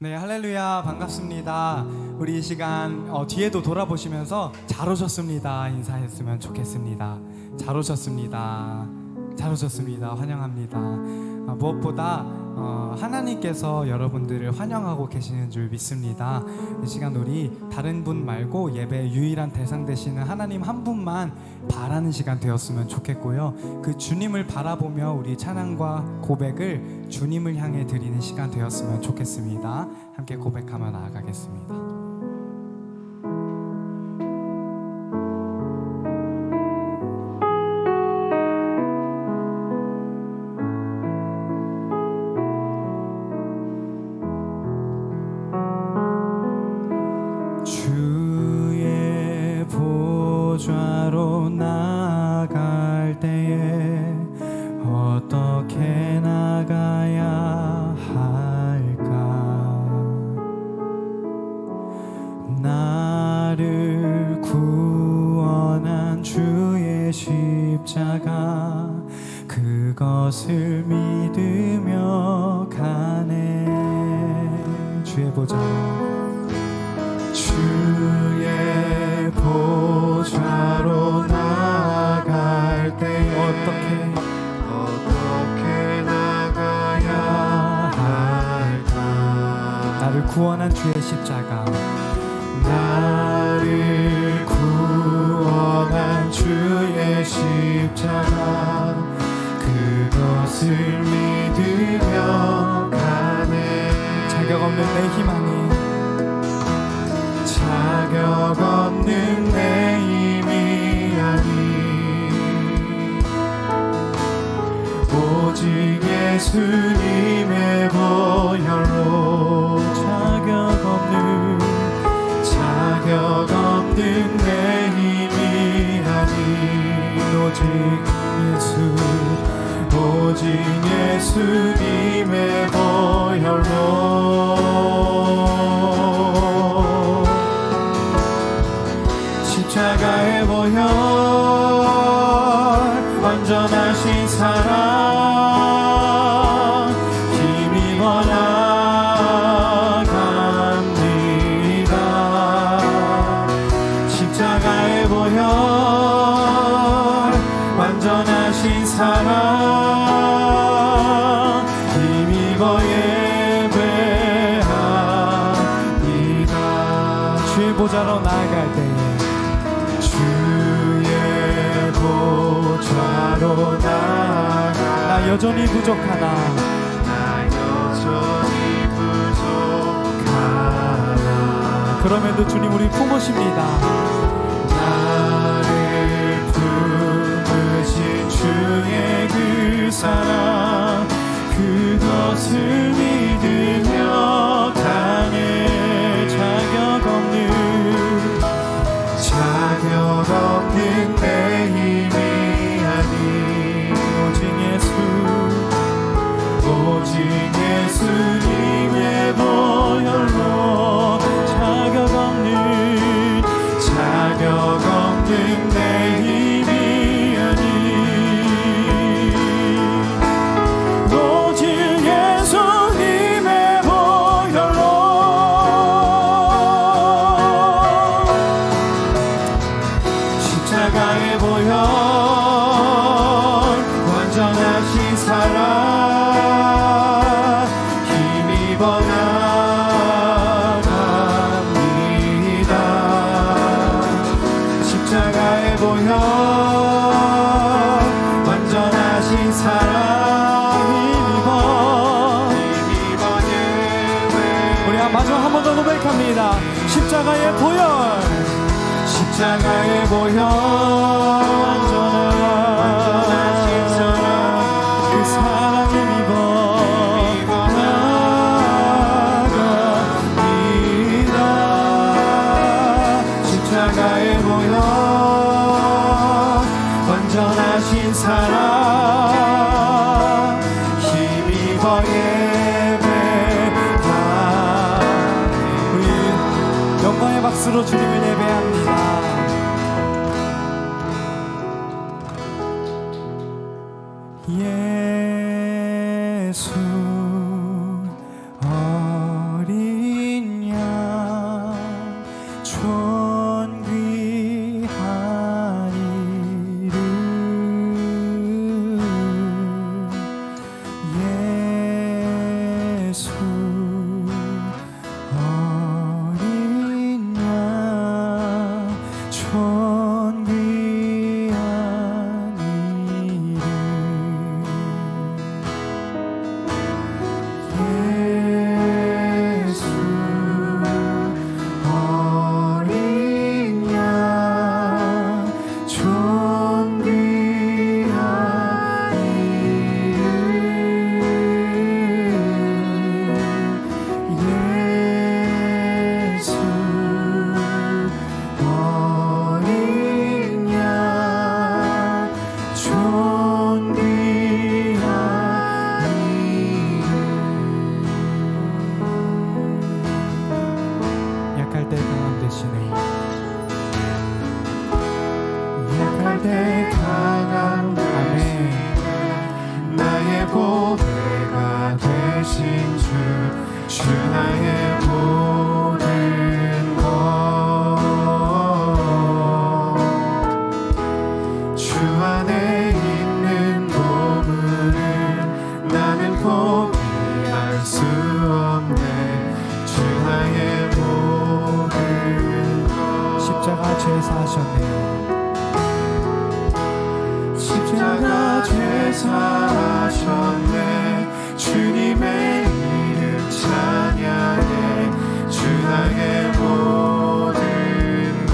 네, 할렐루야, 반갑습니다. 우리 이 시간 뒤에도 돌아보시면서 잘 오셨습니다 인사했으면 좋겠습니다. 잘 오셨습니다. 잘 오셨습니다. 환영합니다. 무엇보다 하나님께서 여러분들을 환영하고 계시는 줄 믿습니다. 이 시간 우리 다른 분 말고 예배의 유일한 대상 되시는 하나님 한 분만 바라는 시간 되었으면 좋겠고요. 그 주님을 바라보며 우리 찬양과 고백을 주님을 향해 드리는 시간 되었으면 좋겠습니다. 함께 고백하며 나아가겠습니다. 주의 보좌로 나아갈 때에 어떻게 나가야 할까? 나를 구원한 주의 십자가 그것을 믿으며 가네. 주의 보좌 주의 보좌로 나아갈 때 어떻게 나가야 할까? 나를 구원한 주의 십자가 나를 구원한 주의 십자가 그것을 믿으며 가네. 자격 없는 내 힘아니 자격 없는 내 힘이 아니 오직 예수님의 보혈로 자격 없는 내 힘이 아니 오직 예수님의 보혈로 십자가의 보혈 완전하신 사랑 힘입어 나갑니다. 십자가의 보혈 완전하신 사랑 힘입어 예배합니다. 주의 보좌로 나아갈 때에 보좌로 나아가 나 여전히 부족하나 그럼에도 주님 우리 품으십니다. 나를 품으신 주의 그 사랑 그것을 믿으며 가네. 자격 없는 내 힘이 아니 오직 예수님의 보혈로 자격 없는 내 힘이 아니 오직 예수님의 보혈로 십자가의 보혈 완전하신 사랑 힘입어 나갑니다. 십자가의 보혈 완전하신 사랑 힘입어 예배. 우리 마지막 한 번 더 고백합니다. 십자가의 보혈 완전하신 사랑 그 사랑 힘입어 나갑니다. 십자가의 보혈 완전하신 사랑 힘입어 예배하니 우리 영광의 박수로 주님을 예배합니다. 예수 어린 예수 어린 양 존귀한 이름 예수 어린 양 존귀한 약할 때 강함 되시네 약할 때 강함 아멘 나의 보배가 되신 주 나의 모든 것 주 안에 있는 보물을 나는 포기할 수 없네 주 나의 모든 것 십자가 죄 사하셨네요 십자가 죄 사하셨네 주님의 이름 찬양해 주 나의 모든 것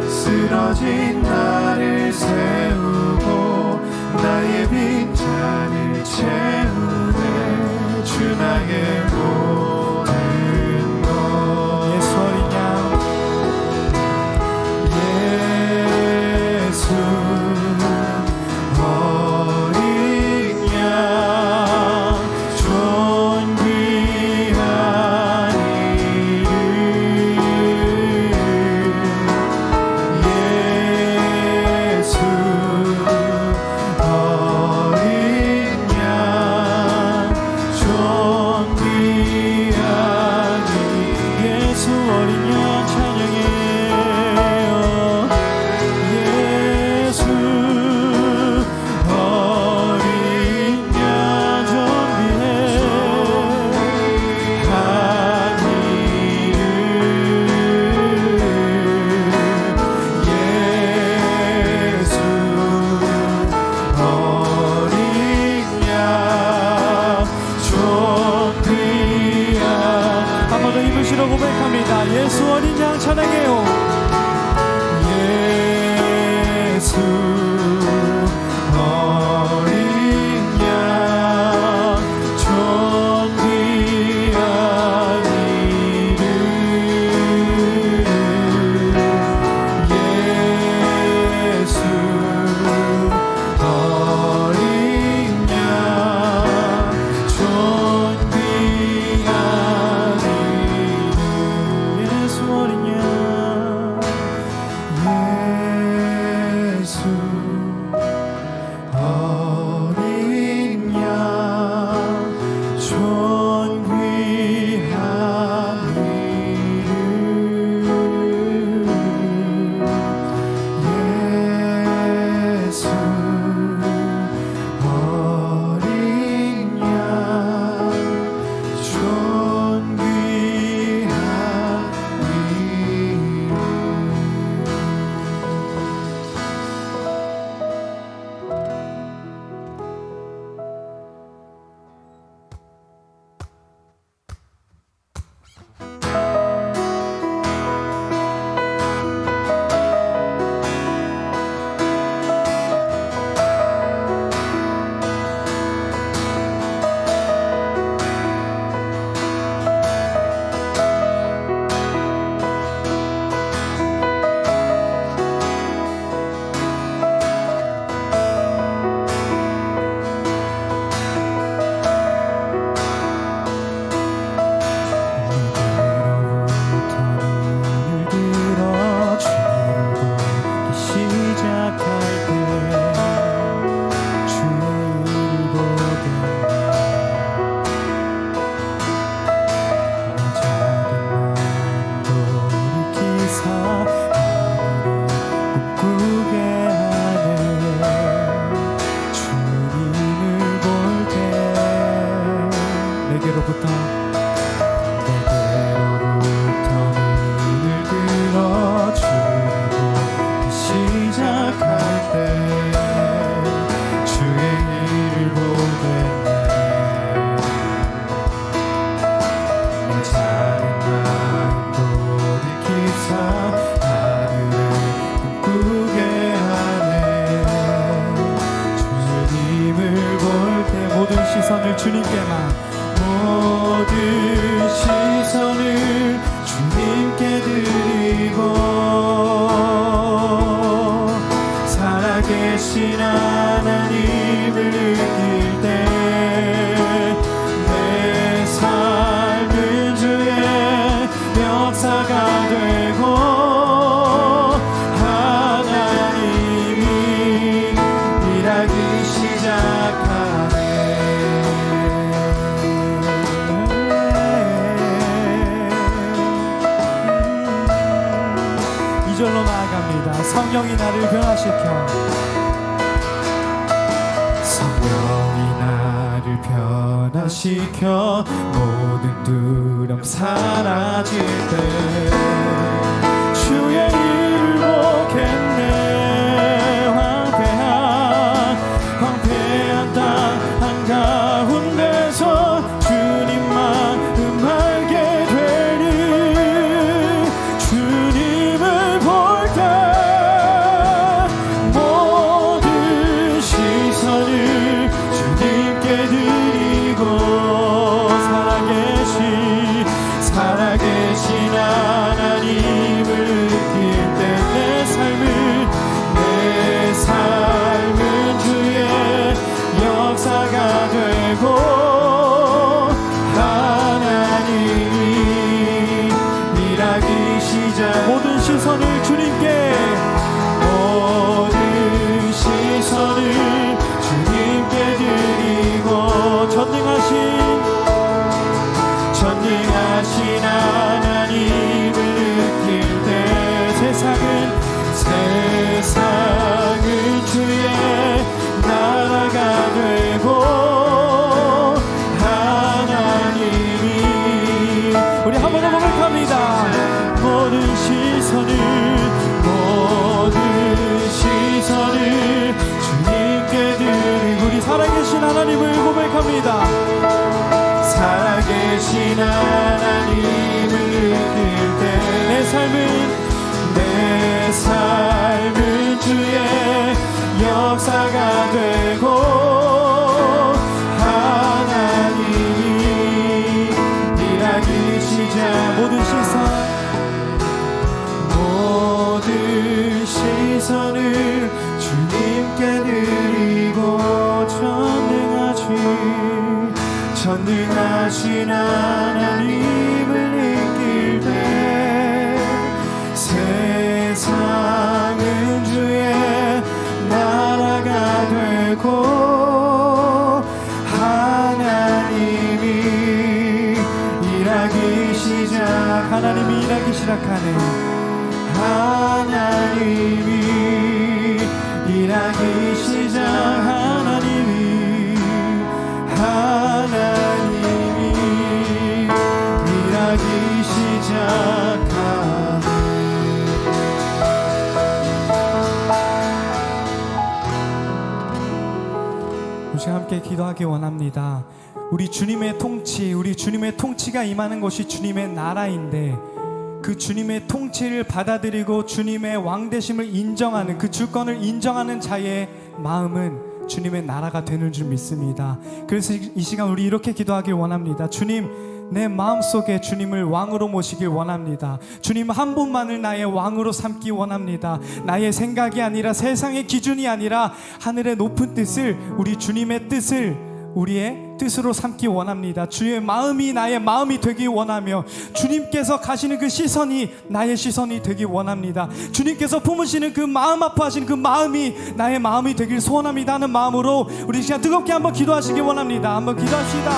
쓰러진 나를 세우고 나의 빈잔을 채우네 주 나의 모든 것 예수 어린 양 예수 어린 양 존귀한 이름 예수 어린 양 존귀한 시선을 주님께만 모든 시선을 주님께 드리고 살아계신 하나님을 느낄 때 내 삶은 주의 역사가 되고 하나님이 일하기 시작하네. 이절로 나아갑니다. 성령이 나를 변화시켜 성령이 나를 변화시켜 모든 두려움 사라질 때 주의 일을 보겠네. 황폐한 땅 한가운데서 주님 마음 알게 되는 주님을 볼 때 모든 시선을 주님께 드리고 살아계신 하나님을 느낄 때 내 삶은 주의 역사가 되고 하나님이 일하기 시작. 모든 시선을 주님께 모든 시선을 주님께 드리고 전능하신 하나님을 느낄 때 세상은 주의 나라가 되고 하나님이 우리 한 번 더 고백합니다. 모든 시선을 주님께 드리고 우리 살아계신 하나님을 고백합니다. 살아계신 하나님을 느낄 때 내 삶은 주의 역사가 되고 하나님이 일하기 시작. 모든 시선을 주님께 드리고 전능하신 하나님을 느낄 때 세상은 주의 나라가 되고 하나님이 일하기 시작. 하나님이 일하기 시작하네. 하나님이 일하기 시작. 하나님이 일하기 시작하네. 우리 함께 기도하기 원합니다. 우리 주님의 통치가 임하는 것이 주님의 나라인데 그 주님의 통치를 받아들이고 주님의 왕되심을 인정하는 그 주권을 인정하는 자의 마음은 주님의 나라가 되는 줄 믿습니다. 그래서 이 시간 우리 이렇게 기도하길 원합니다. 주님, 내 마음속에 주님을 왕으로 모시길 원합니다. 주님 한 분만을 나의 왕으로 삼기 원합니다. 나의 생각이 아니라 세상의 기준이 아니라 하늘의 높은 뜻을, 우리 주님의 뜻을 우리의 뜻으로 삼기 원합니다. 주의 마음이 나의 마음이 되기 원하며 주님께서 가시는 그 시선이 나의 시선이 되기 원합니다. 주님께서 품으시는 그 마음 아파하시는 그 마음이 나의 마음이 되길 소원합니다 하는 마음으로 우리 시간 뜨겁게 한번 기도하시기 원합니다. 한번 기도합시다.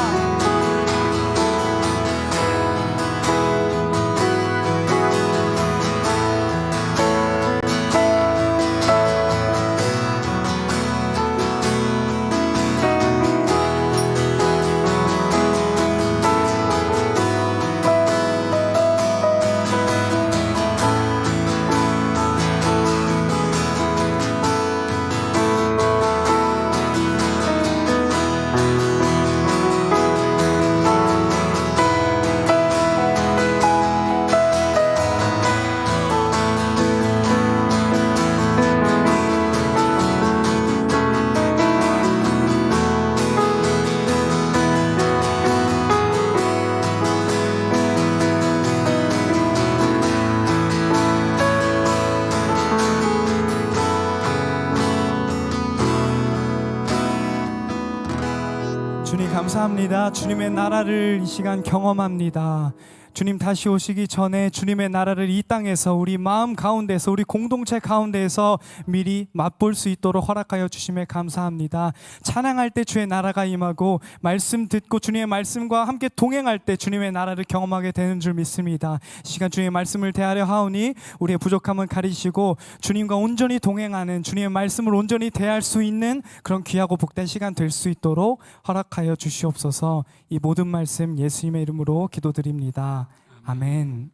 주님 감사합니다. 주님의 나라를 이 시간 경험합니다. 주님 다시 오시기 전에 주님의 나라를 이 땅에서 우리 마음 가운데서 우리 공동체 가운데에서 미리 맛볼 수 있도록 허락하여 주심에 감사합니다. 찬양할 때 주의 나라가 임하고 말씀 듣고 주님의 말씀과 함께 동행할 때 주님의 나라를 경험하게 되는 줄 믿습니다. 이 시간 주님의 말씀을 대하려 하오니 우리의 부족함은 가리시고 주님과 온전히 동행하는 주님의 말씀을 온전히 대할 수 있는 그런 귀하고 복된 시간 될 수 있도록 허락하여 주시옵소서. 이 모든 말씀 예수님의 이름으로 기도드립니다. 아멘.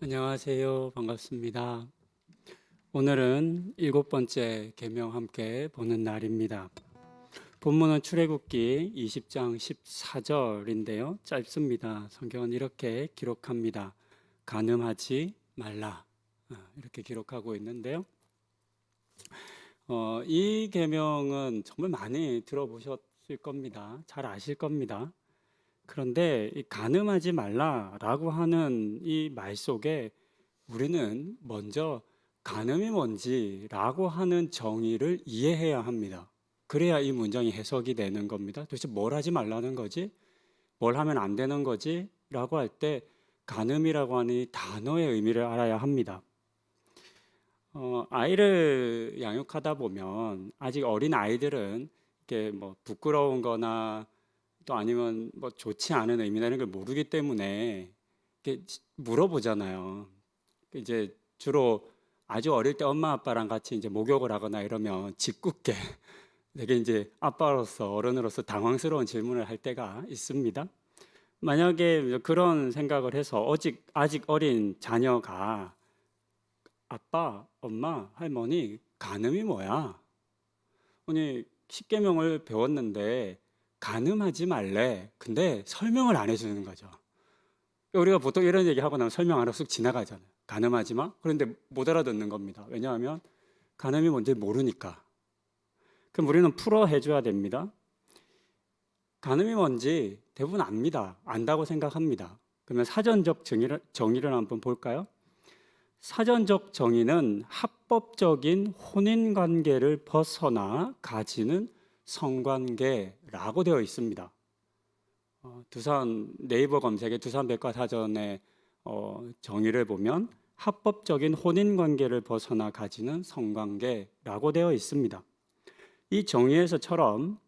안녕하세요. 반갑습니다. 오늘은 7번째 계명 함께 보는 날입니다. 본문은 출애굽기 20장 14절인데요. 짧습니다. 성경은 이렇게 기록합니다. 간음하지 말라. 이렇게 기록하고 있는데요. 이 계명은 정말 많이 들어보셨을 겁니다. 잘 아실 겁니다. 그런데 이 간음하지 말라라고 하는 이 말 속에 우리는 먼저 간음이 뭔지라고 하는 정의를 이해해야 합니다. 그래야 이 문장이 해석이 되는 겁니다. 도대체 뭘 하지 말라는 거지? 뭘 하면 안 되는 거지? 라고 할 때 간음이라고 하는 이 단어의 의미를 알아야 합니다. 아이를 양육하다 보면 아직 어린 아이들은 이렇게 뭐 부끄러운 거나 또 아니면 뭐 좋지 않은 의미나 이런 걸 모르기 때문에 이렇게 물어보잖아요. 이제 주로 아주 어릴 때 엄마 아빠랑 같이 이제 목욕을 하거나 이러면 짓궂게 되게 이제 아빠로서 어른으로서 당황스러운 질문을 할 때가 있습니다. 만약에 그런 생각을 해서 아직 어린 자녀가 아빠, 엄마, 할머니 간음이 뭐야? 아니 10계명을 배웠는데 간음하지 말래. 근데 설명을 안 해주는 거죠. 우리가 보통 이런 얘기하고 나면 설명 안 하고 쑥 지나가잖아요. 간음하지 마. 그런데 못 알아듣는 겁니다. 왜냐하면 간음이 뭔지 모르니까. 그럼 우리는 풀어 해줘야 됩니다. 간음이 뭔지 대부분 압니다. 안다고 생각합니다. 그러면 사전적 정의를 한번 볼까요? 사전적 정의는 합법적인 혼인관계를 벗어나 가지는 성관계라고 되어 있습니다. 두산 네이버 검색에 두산 백과사전의 정의를 보면 합법적인 혼인관계를 벗어나 가지는 성관계라고 되어 있습니다. 이 정의에서처럼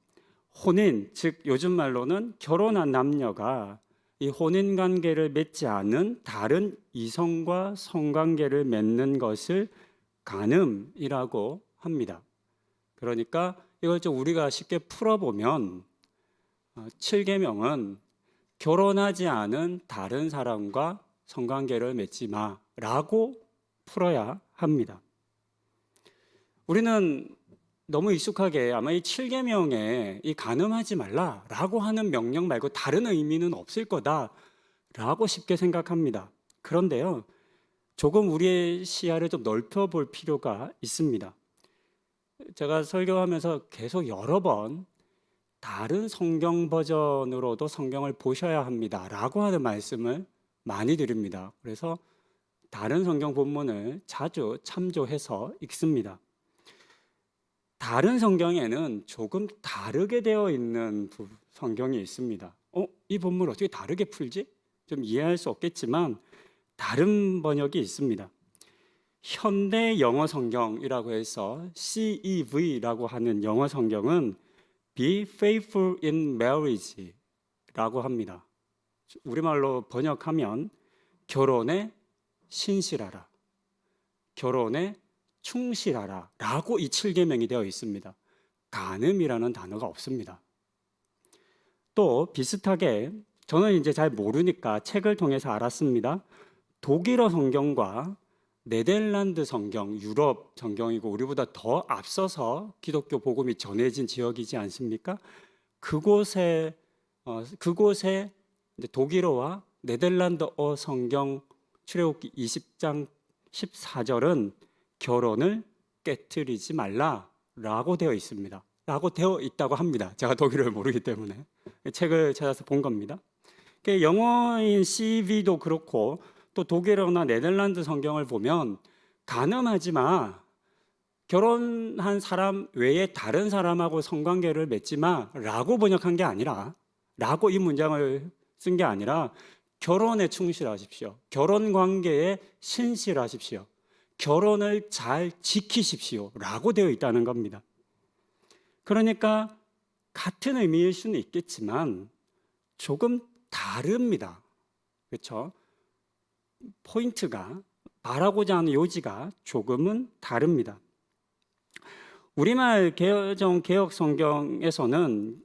혼인, 즉 요즘 말로는 결혼한 남녀가 이 혼인관계를 맺지 않은 다른 이성과 성관계를 맺는 것을 간음이라고 합니다. 그러니까 이걸 좀 우리가 쉽게 풀어보면 7계명은 결혼하지 않은 다른 사람과 성관계를 맺지 마라고 풀어야 합니다. 우리는 너무 익숙하게 아마 이 7계명에 이 간음하지 말라라고 하는 명령 말고 다른 의미는 없을 거다라고 쉽게 생각합니다. 그런데요, 조금 우리의 시야를 좀 넓혀볼 필요가 있습니다. 제가 설교하면서 계속 여러 번 다른 성경 버전으로도 성경을 보셔야 합니다 라고 하는 말씀을 많이 드립니다. 그래서 다른 성경 본문을 자주 참조해서 읽습니다. 다른 성경에는 조금 다르게 되어 있는 성경이 있습니다. 이 본문을 어떻게 다르게 풀지? 좀 이해할 수 없겠지만 다른 번역이 있습니다. 현대 영어 성경이라고 해서 CEV라고 하는 영어 성경은 Be faithful in marriage라고 합니다. 우리말로 번역하면 결혼에 신실하라, 결혼에 충실하라 라고 이 7계명이 되어 있습니다. 간음이라는 단어가 없습니다. 또 비슷하게 저는 이제 잘 모르니까 책을 통해서 알았습니다. 독일어 성경과 네덜란드 성경, 유럽 성경이고 우리보다 더 앞서서 기독교 복음이 전해진 지역이지 않습니까? 그곳에 이제 독일어와 네덜란드어 성경 출애굽기 20장 14절은 결혼을 깨트리지 말라라고 되어 있습니다. 라고 되어 있다고 합니다. 제가 독일어를 모르기 때문에 책을 찾아서 본 겁니다. 영어인 CV도 그렇고 또 독일어나 네덜란드 성경을 보면 간음하지 마, 결혼한 사람 외에 다른 사람하고 성관계를 맺지 마라고 번역한 게 아니라, 라고 이 문장을 쓴 게 아니라 결혼에 충실하십시오. 결혼 관계에 신실하십시오. 결혼을 잘 지키십시오. 라고 되어 있다는 겁니다. 그러니까 같은 의미일 수는 있겠지만 조금 다릅니다. 그렇죠? 포인트가, 말하고자 하는 요지가 조금은 다릅니다. 우리말 개정 개역 성경에서는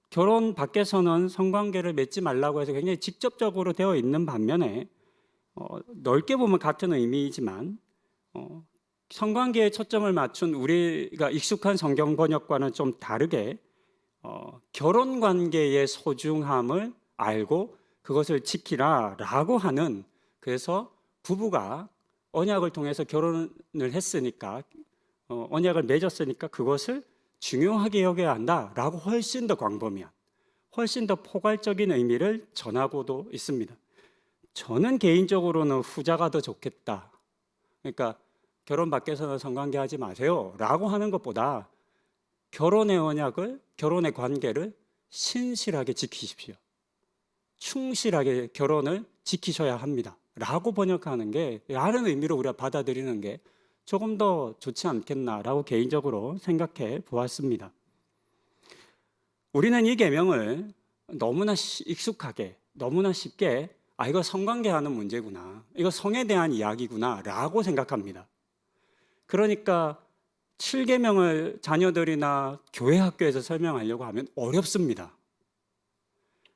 결혼 밖에서는 성관계를 맺지 말라고 해서 굉장히 직접적으로 되어 있는 반면에 넓게 보면 같은 의미이지만 성관계에 초점을 맞춘 우리가 익숙한 성경 번역과는 좀 다르게 결혼 관계의 소중함을 알고 그것을 지키라라고 하는, 그래서 부부가 언약을 통해서 결혼을 했으니까, 언약을 맺었으니까 그것을 중요하게 여겨야 한다라고 훨씬 더 광범위한, 훨씬 더 포괄적인 의미를 전하고도 있습니다. 저는 개인적으로는 후자가 더 좋겠다. 그러니까 결혼 밖에서는 성관계 하지 마세요 라고 하는 것보다 결혼의 언약을, 결혼의 관계를 신실하게 지키십시오. 충실하게 결혼을 지키셔야 합니다 라고 번역하는 게, 라는 의미로 우리가 받아들이는 게 조금 더 좋지 않겠나라고 개인적으로 생각해 보았습니다. 우리는 이 계명을 너무나 익숙하게, 너무나 쉽게 이거 성관계하는 문제구나, 이거 성에 대한 이야기구나 라고 생각합니다. 그러니까 7계명을 자녀들이나 교회 학교에서 설명하려고 하면 어렵습니다.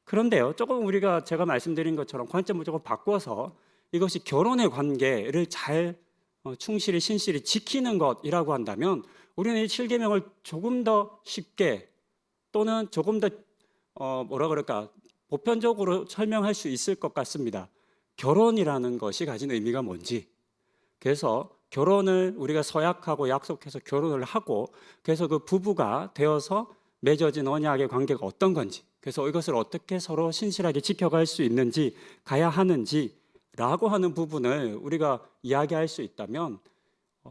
그런데요, 조금 우리가 제가 말씀드린 것처럼 관점을 조금 바꿔서 이것이 결혼의 관계를 잘 충실히 신실히 지키는 것이라고 한다면 우리는 이 7계명을 조금 더 쉽게, 또는 조금 더 보편적으로 설명할 수 있을 것 같습니다. 결혼이라는 것이 가진 의미가 뭔지, 그래서 결혼을 우리가 서약하고 약속해서 결혼을 하고, 그래서 그 부부가 되어서 맺어진 언약의 관계가 어떤 건지, 그래서 이것을 어떻게 서로 신실하게 지켜갈 수 있는지, 가야 하는지 라고 하는 부분을 우리가 이야기할 수 있다면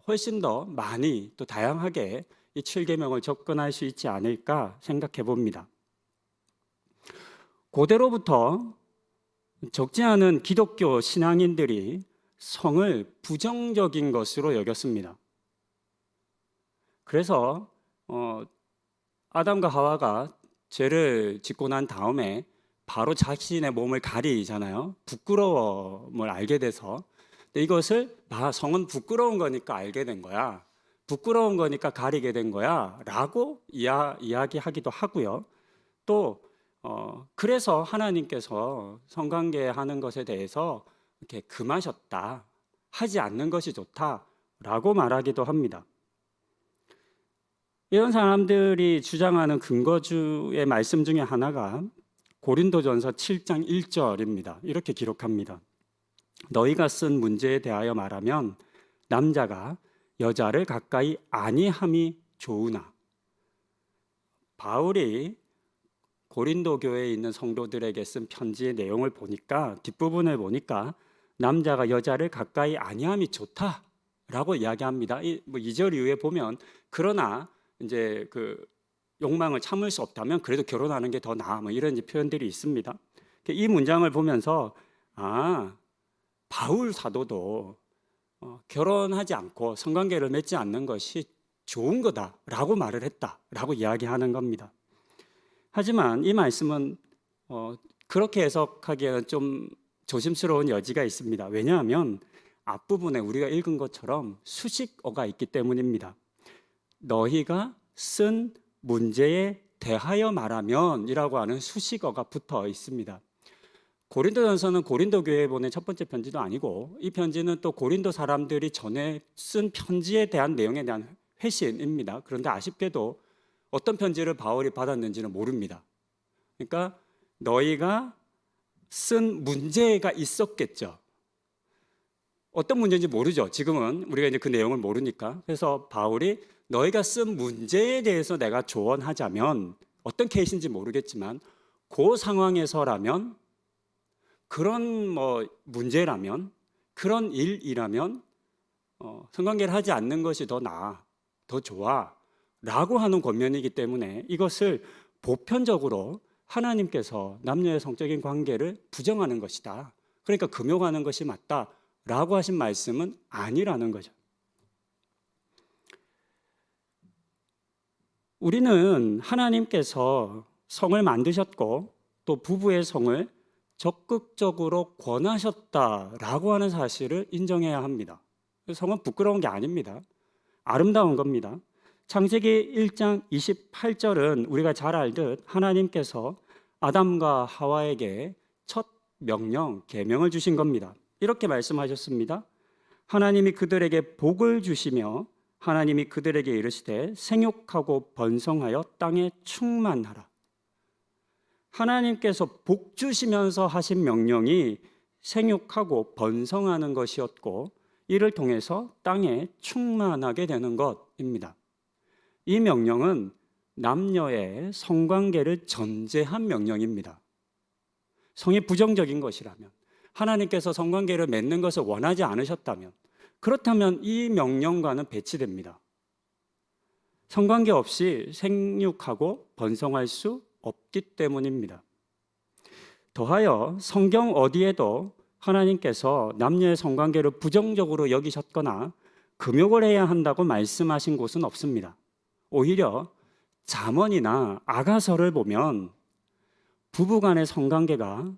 훨씬 더 많이, 또 다양하게 이 7계명을 접근할 수 있지 않을까 생각해 봅니다. 고대로부터 적지 않은 기독교 신앙인들이 성을 부정적인 것으로 여겼습니다. 그래서 아담과 하와가 죄를 짓고 난 다음에 바로 자신의 몸을 가리잖아요. 부끄러움을 알게 돼서. 근데 이것을 성은 부끄러운 거니까 알게 된 거야, 부끄러운 거니까 가리게 된 거야 라고 이야기하기도 하고요. 또 그래서 하나님께서 성관계 하는 것에 대해서 이렇게 금하셨다, 하지 않는 것이 좋다라고 말하기도 합니다. 이런 사람들이 주장하는 근거주의 말씀 중에 하나가 고린도전서 7장 1절입니다. 이렇게 기록합니다. 너희가 쓴 문제에 대하여 말하면 남자가 여자를 가까이 아니함이 좋으나. 바울이 고린도 교회에 있는 성도들에게 쓴 편지의 내용을 보니까, 뒷부분을 보니까 남자가 여자를 가까이 아니함이 좋다라고 이야기합니다. 2절 이후에 보면 그러나 이제 그 욕망을 참을 수 없다면 그래도 결혼하는 게 더 나아, 이런 표현들이 있습니다. 이 문장을 보면서 바울 사도도 결혼하지 않고 성관계를 맺지 않는 것이 좋은 거다라고 말을 했다라고 이야기하는 겁니다. 하지만 이 말씀은 그렇게 해석하기에는 좀 조심스러운 여지가 있습니다. 왜냐하면 앞부분에 우리가 읽은 것처럼 수식어가 있기 때문입니다. 너희가 쓴 문제에 대하여 말하면 이라고 하는 수식어가 붙어 있습니다. 고린도전서는 고린도 교회에 보낸 첫 번째 편지도 아니고, 이 편지는 또 고린도 사람들이 전에 쓴 편지에 대한 내용에 대한 회신입니다. 그런데 아쉽게도 어떤 편지를 바울이 받았는지는 모릅니다. 그러니까 너희가 쓴 문제가 있었겠죠. 어떤 문제인지 모르죠. 지금은 우리가 이제 그 내용을 모르니까. 그래서 바울이 너희가 쓴 문제에 대해서 내가 조언하자면, 어떤 케이스인지 모르겠지만 그 상황에서라면, 그런 문제라면, 그런 일이라면 성관계를 하지 않는 것이 더 나아, 더 좋아 라고 하는 권면이기 때문에 이것을 보편적으로 하나님께서 남녀의 성적인 관계를 부정하는 것이다, 그러니까 금욕하는 것이 맞다 라고 하신 말씀은 아니라는 거죠. 우리는 하나님께서 성을 만드셨고 또 부부의 성을 적극적으로 권하셨다라고 하는 사실을 인정해야 합니다. 성은 부끄러운 게 아닙니다. 아름다운 겁니다. 창세기 1장 28절은 우리가 잘 알듯 하나님께서 아담과 하와에게 첫 명령, 계명을 주신 겁니다. 이렇게 말씀하셨습니다. 하나님이 그들에게 복을 주시며 하나님이 그들에게 이르시되 생육하고 번성하여 땅에 충만하라. 하나님께서 복 주시면서 하신 명령이 생육하고 번성하는 것이었고 이를 통해서 땅에 충만하게 되는 것입니다. 이 명령은 남녀의 성관계를 전제한 명령입니다. 성이 부정적인 것이라면, 하나님께서 성관계를 맺는 것을 원하지 않으셨다면, 그렇다면 이 명령과는 배치됩니다. 성관계 없이 생육하고 번성할 수 없기 때문입니다. 더하여 성경 어디에도 하나님께서 남녀의 성관계를 부정적으로 여기셨거나 금욕을 해야 한다고 말씀하신 곳은 없습니다. 오히려 잠언이나 아가서를 보면 부부간의 성관계가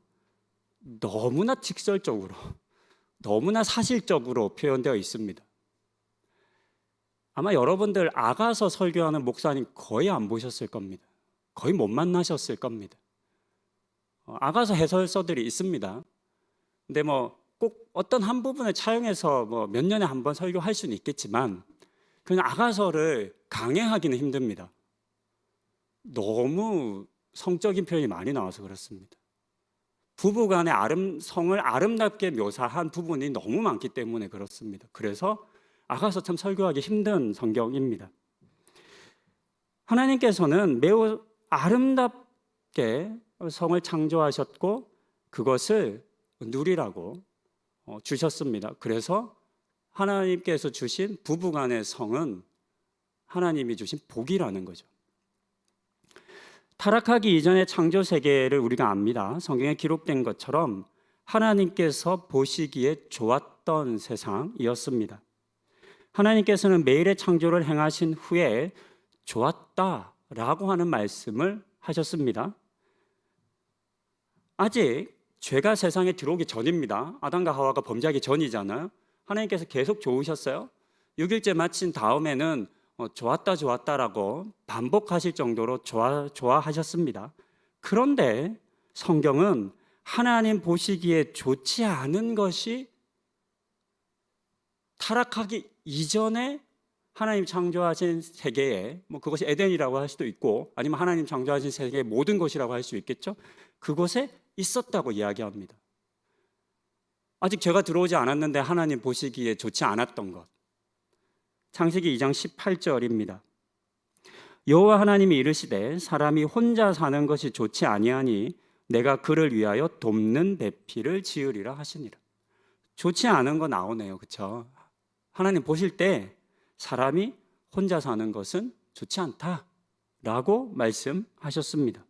너무나 직설적으로, 너무나 사실적으로 표현되어 있습니다. 아마 여러분들 아가서 설교하는 목사님 거의 안 보셨을 겁니다. 거의 못 만나셨을 겁니다. 아가서 해설서들이 있습니다. 근데 꼭 어떤 한 부분을 차용해서 몇 년에 한 번 설교할 수는 있겠지만 그냥 아가서를 강행하기는 힘듭니다. 너무 성적인 표현이 많이 나와서 그렇습니다. 부부간의 성을 아름답게 묘사한 부분이 너무 많기 때문에 그렇습니다. 그래서 아가서 참 설교하기 힘든 성경입니다. 하나님께서는 매우 아름답게 성을 창조하셨고 그것을 누리라고 주셨습니다. 그래서 하나님께서 주신 부부간의 성은 하나님이 주신 복이라는 거죠. 타락하기 이전의 창조 세계를 우리가 압니다. 성경에 기록된 것처럼 하나님께서 보시기에 좋았던 세상이었습니다. 하나님께서는 매일의 창조를 행하신 후에 좋았다라고 하는 말씀을 하셨습니다. 아직 죄가 세상에 들어오기 전입니다. 아담과 하와가 범죄하기 전이잖아요. 하나님께서 계속 좋으셨어요. 6일째 마친 다음에는 좋았다 좋았다라고 반복하실 정도로 좋아하셨습니다. 그런데 성경은 하나님 보시기에 좋지 않은 것이 타락하기 이전에 하나님 창조하신 세계에 그것이 에덴이라고 할 수도 있고 아니면 하나님 창조하신 세계의 모든 것이라고 할 수 있겠죠. 그곳에 있었다고 이야기합니다. 아직 죄가 들어오지 않았는데 하나님 보시기에 좋지 않았던 것. 창세기 2장 18절입니다. 여호와 하나님이 이르시되 사람이 혼자 사는 것이 좋지 아니하니 내가 그를 위하여 돕는 배필을 지으리라 하시니라. 좋지 않은 거 나오네요. 그렇죠? 하나님 보실 때 사람이 혼자 사는 것은 좋지 않다라고 말씀하셨습니다.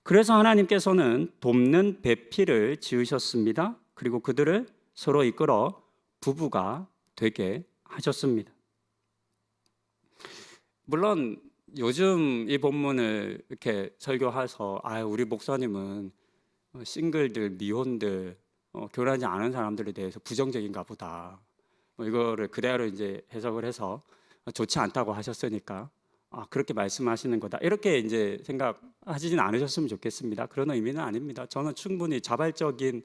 그래서 하나님께서는 돕는 배필을 지으셨습니다. 그리고 그들을 서로 이끌어 부부가 되게 하셨습니다. 물론 요즘 이 본문을 이렇게 설교해서 우리 목사님은 싱글들, 미혼들, 결혼하지 않은 사람들에 대해서 부정적인가 보다. 이거를 그대로 이제 해석을 해서 좋지 않다고 하셨으니까 그렇게 말씀하시는 거다. 이렇게 이제 생각하지는 않으셨으면 좋겠습니다. 그런 의미는 아닙니다. 저는 충분히 자발적인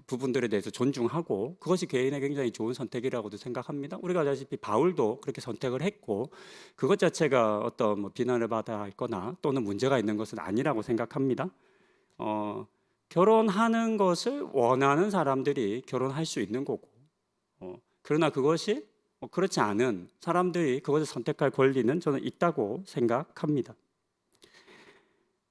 부분들에 대해서 존중하고 그것이 개인의 굉장히 좋은 선택이라고도 생각합니다. 우리가 알다시피 바울도 그렇게 선택을 했고 그것 자체가 어떤 비난을 받아야 할거나 또는 문제가 있는 것은 아니라고 생각합니다. 결혼하는 것을 원하는 사람들이 결혼할 수 있는 거고 그러나 그것이 그렇지 않은 사람들이 그것을 선택할 권리는 저는 있다고 생각합니다.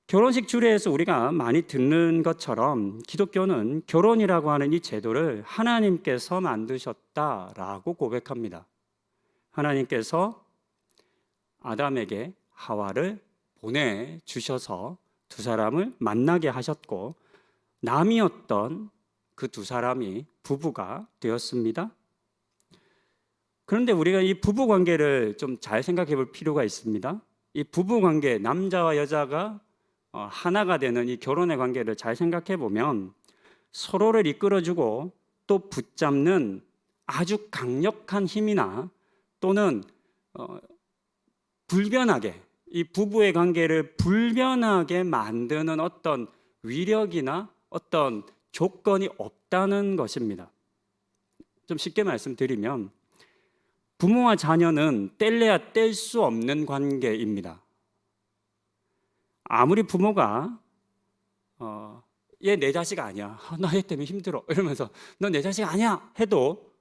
결혼식 주례에서 우리가 많이 듣는 것처럼 기독교는 결혼이라고 하는 이 제도를 하나님께서 만드셨다라고 고백합니다. 하나님께서 아담에게 하와를 보내주셔서 두 사람을 만나게 하셨고 남이었던 그 두 사람이 부부가 되었습니다. 그런데 우리가 이 부부 관계를 좀 잘 생각해 볼 필요가 있습니다. 이 부부 관계, 남자와 여자가 하나가 되는 이 결혼의 관계를 잘 생각해 보면 서로를 이끌어주고 또 붙잡는 아주 강력한 힘이나 또는 불변하게, 이 부부의 관계를 불변하게 만드는 어떤 위력이나 어떤 조건이 없다는 것입니다. 좀 쉽게 말씀드리면 부모와 자녀는 뗄래야 뗄 수 없는 관계입니다. 아무리 부모가 얘 내 자식 아니야, 나 얘 때문에 힘들어 이러면서 너 내 자식 아니야 해도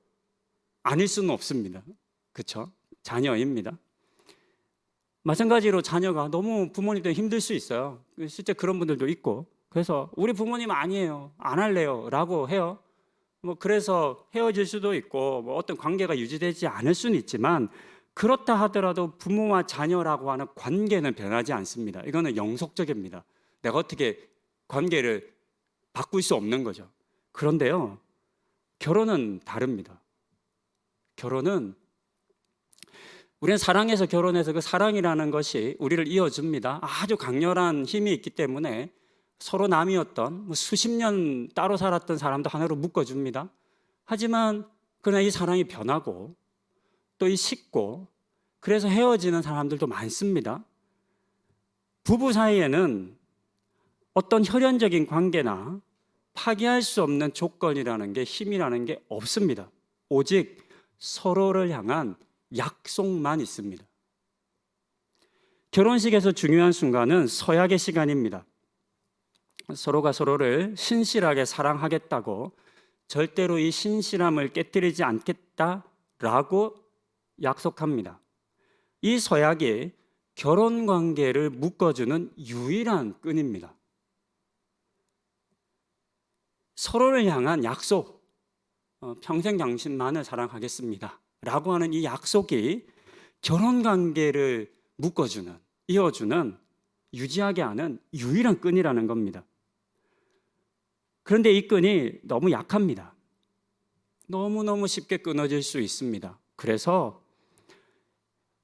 아닐 수는 없습니다. 그렇죠? 자녀입니다. 마찬가지로 자녀가 너무 부모님 때문에 힘들 수 있어요. 실제 그런 분들도 있고, 그래서 우리 부모님 아니에요, 안 할래요 라고 해요. 그래서 헤어질 수도 있고 어떤 관계가 유지되지 않을 수는 있지만, 그렇다 하더라도 부모와 자녀라고 하는 관계는 변하지 않습니다. 이거는 영속적입니다. 내가 어떻게 관계를 바꿀 수 없는 거죠. 그런데요, 결혼은 다릅니다. 결혼은 우리는 사랑해서 결혼해서 그 사랑이라는 것이 우리를 이어줍니다. 아주 강렬한 힘이 있기 때문에 서로 남이었던 수십 년 따로 살았던 사람도 하나로 묶어줍니다. 하지만 그러나 이 사랑이 변하고 또 이 식고, 그래서 헤어지는 사람들도 많습니다. 부부 사이에는 어떤 혈연적인 관계나 파기할 수 없는 조건이라는 게, 힘이라는 게 없습니다. 오직 서로를 향한 약속만 있습니다. 결혼식에서 중요한 순간은 서약의 시간입니다. 서로가 서로를 신실하게 사랑하겠다고, 절대로 이 신실함을 깨뜨리지 않겠다라고 약속합니다. 이 서약이 결혼 관계를 묶어주는 유일한 끈입니다. 서로를 향한 약속, 평생 당신만을 사랑하겠습니다 라고 하는 이 약속이 결혼 관계를 묶어주는, 이어주는, 유지하게 하는 유일한 끈이라는 겁니다. 그런데 이 끈이 너무 약합니다. 너무너무 쉽게 끊어질 수 있습니다. 그래서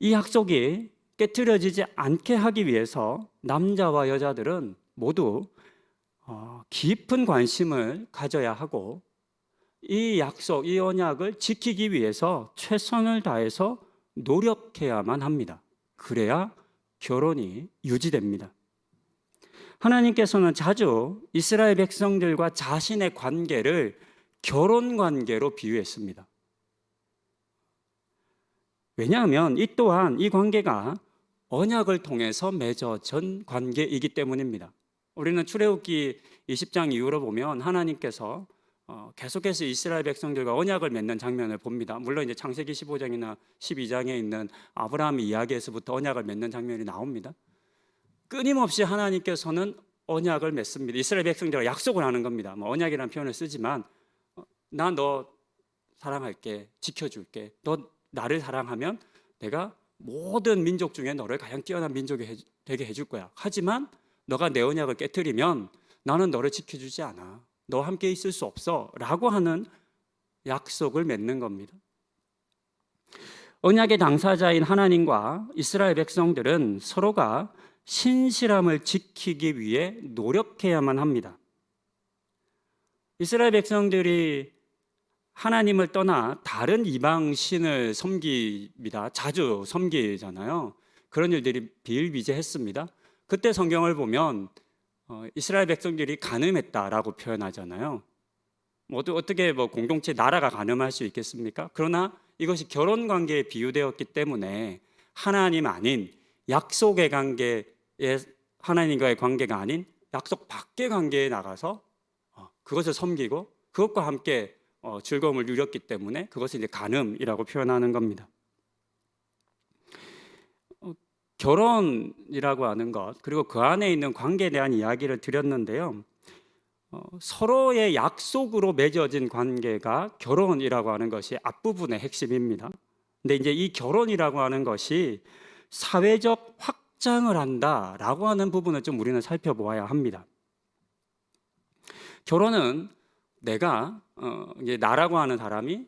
이 약속이 깨트려지지 않게 하기 위해서 남자와 여자들은 모두 깊은 관심을 가져야 하고, 이 약속, 이 언약을 지키기 위해서 최선을 다해서 노력해야만 합니다. 그래야 결혼이 유지됩니다. 하나님께서는 자주 이스라엘 백성들과 자신의 관계를 결혼 관계로 비유했습니다. 왜냐하면 이 또한 이 관계가 언약을 통해서 맺어진 관계이기 때문입니다. 우리는 출애굽기 20장 이후로 보면 하나님께서 계속해서 이스라엘 백성들과 언약을 맺는 장면을 봅니다. 물론 이제 창세기 15장이나 12장에 있는 아브라함 이야기에서부터 언약을 맺는 장면이 나옵니다. 끊임없이 하나님께서는 언약을 맺습니다. 이스라엘 백성들과 약속을 하는 겁니다. 언약이라는 표현을 쓰지만, 나 너 사랑할게, 지켜줄게. 너 나를 사랑하면 내가 모든 민족 중에 너를 가장 뛰어난 민족이 되게 해줄 거야. 하지만 너가 내 언약을 깨트리면 나는 너를 지켜주지 않아. 너와 함께 있을 수 없어 라고 하는 약속을 맺는 겁니다. 언약의 당사자인 하나님과 이스라엘 백성들은 서로가 신실함을 지키기 위해 노력해야만 합니다. 이스라엘 백성들이 하나님을 떠나 다른 이방 신을 섬깁니다. 자주 섬기잖아요. 그런 일들이 비일비재했습니다. 그때 성경을 보면 이스라엘 백성들이 간음했다라고 표현하잖아요. 어떻게 공동체 나라가 간음할 수 있겠습니까? 그러나 이것이 결혼 관계에 비유되었기 때문에 하나님 아닌 약속의 관계에, 하나님과의 관계가 아닌 약속 밖의 관계에 나가서 그것을 섬기고 그것과 함께 즐거움을 누렸기 때문에 그것을 이제 간음이라고 표현하는 겁니다. 결혼이라고 하는 것, 그리고 그 안에 있는 관계에 대한 이야기를 드렸는데요. 서로의 약속으로 맺어진 관계가 결혼이라고 하는 것이 앞부분의 핵심입니다. 근데 이제 이 결혼이라고 하는 것이 사회적 확장을 한다라고 하는 부분을 좀 우리는 살펴보아야 합니다. 결혼은 내가 이제 나라고 하는 사람이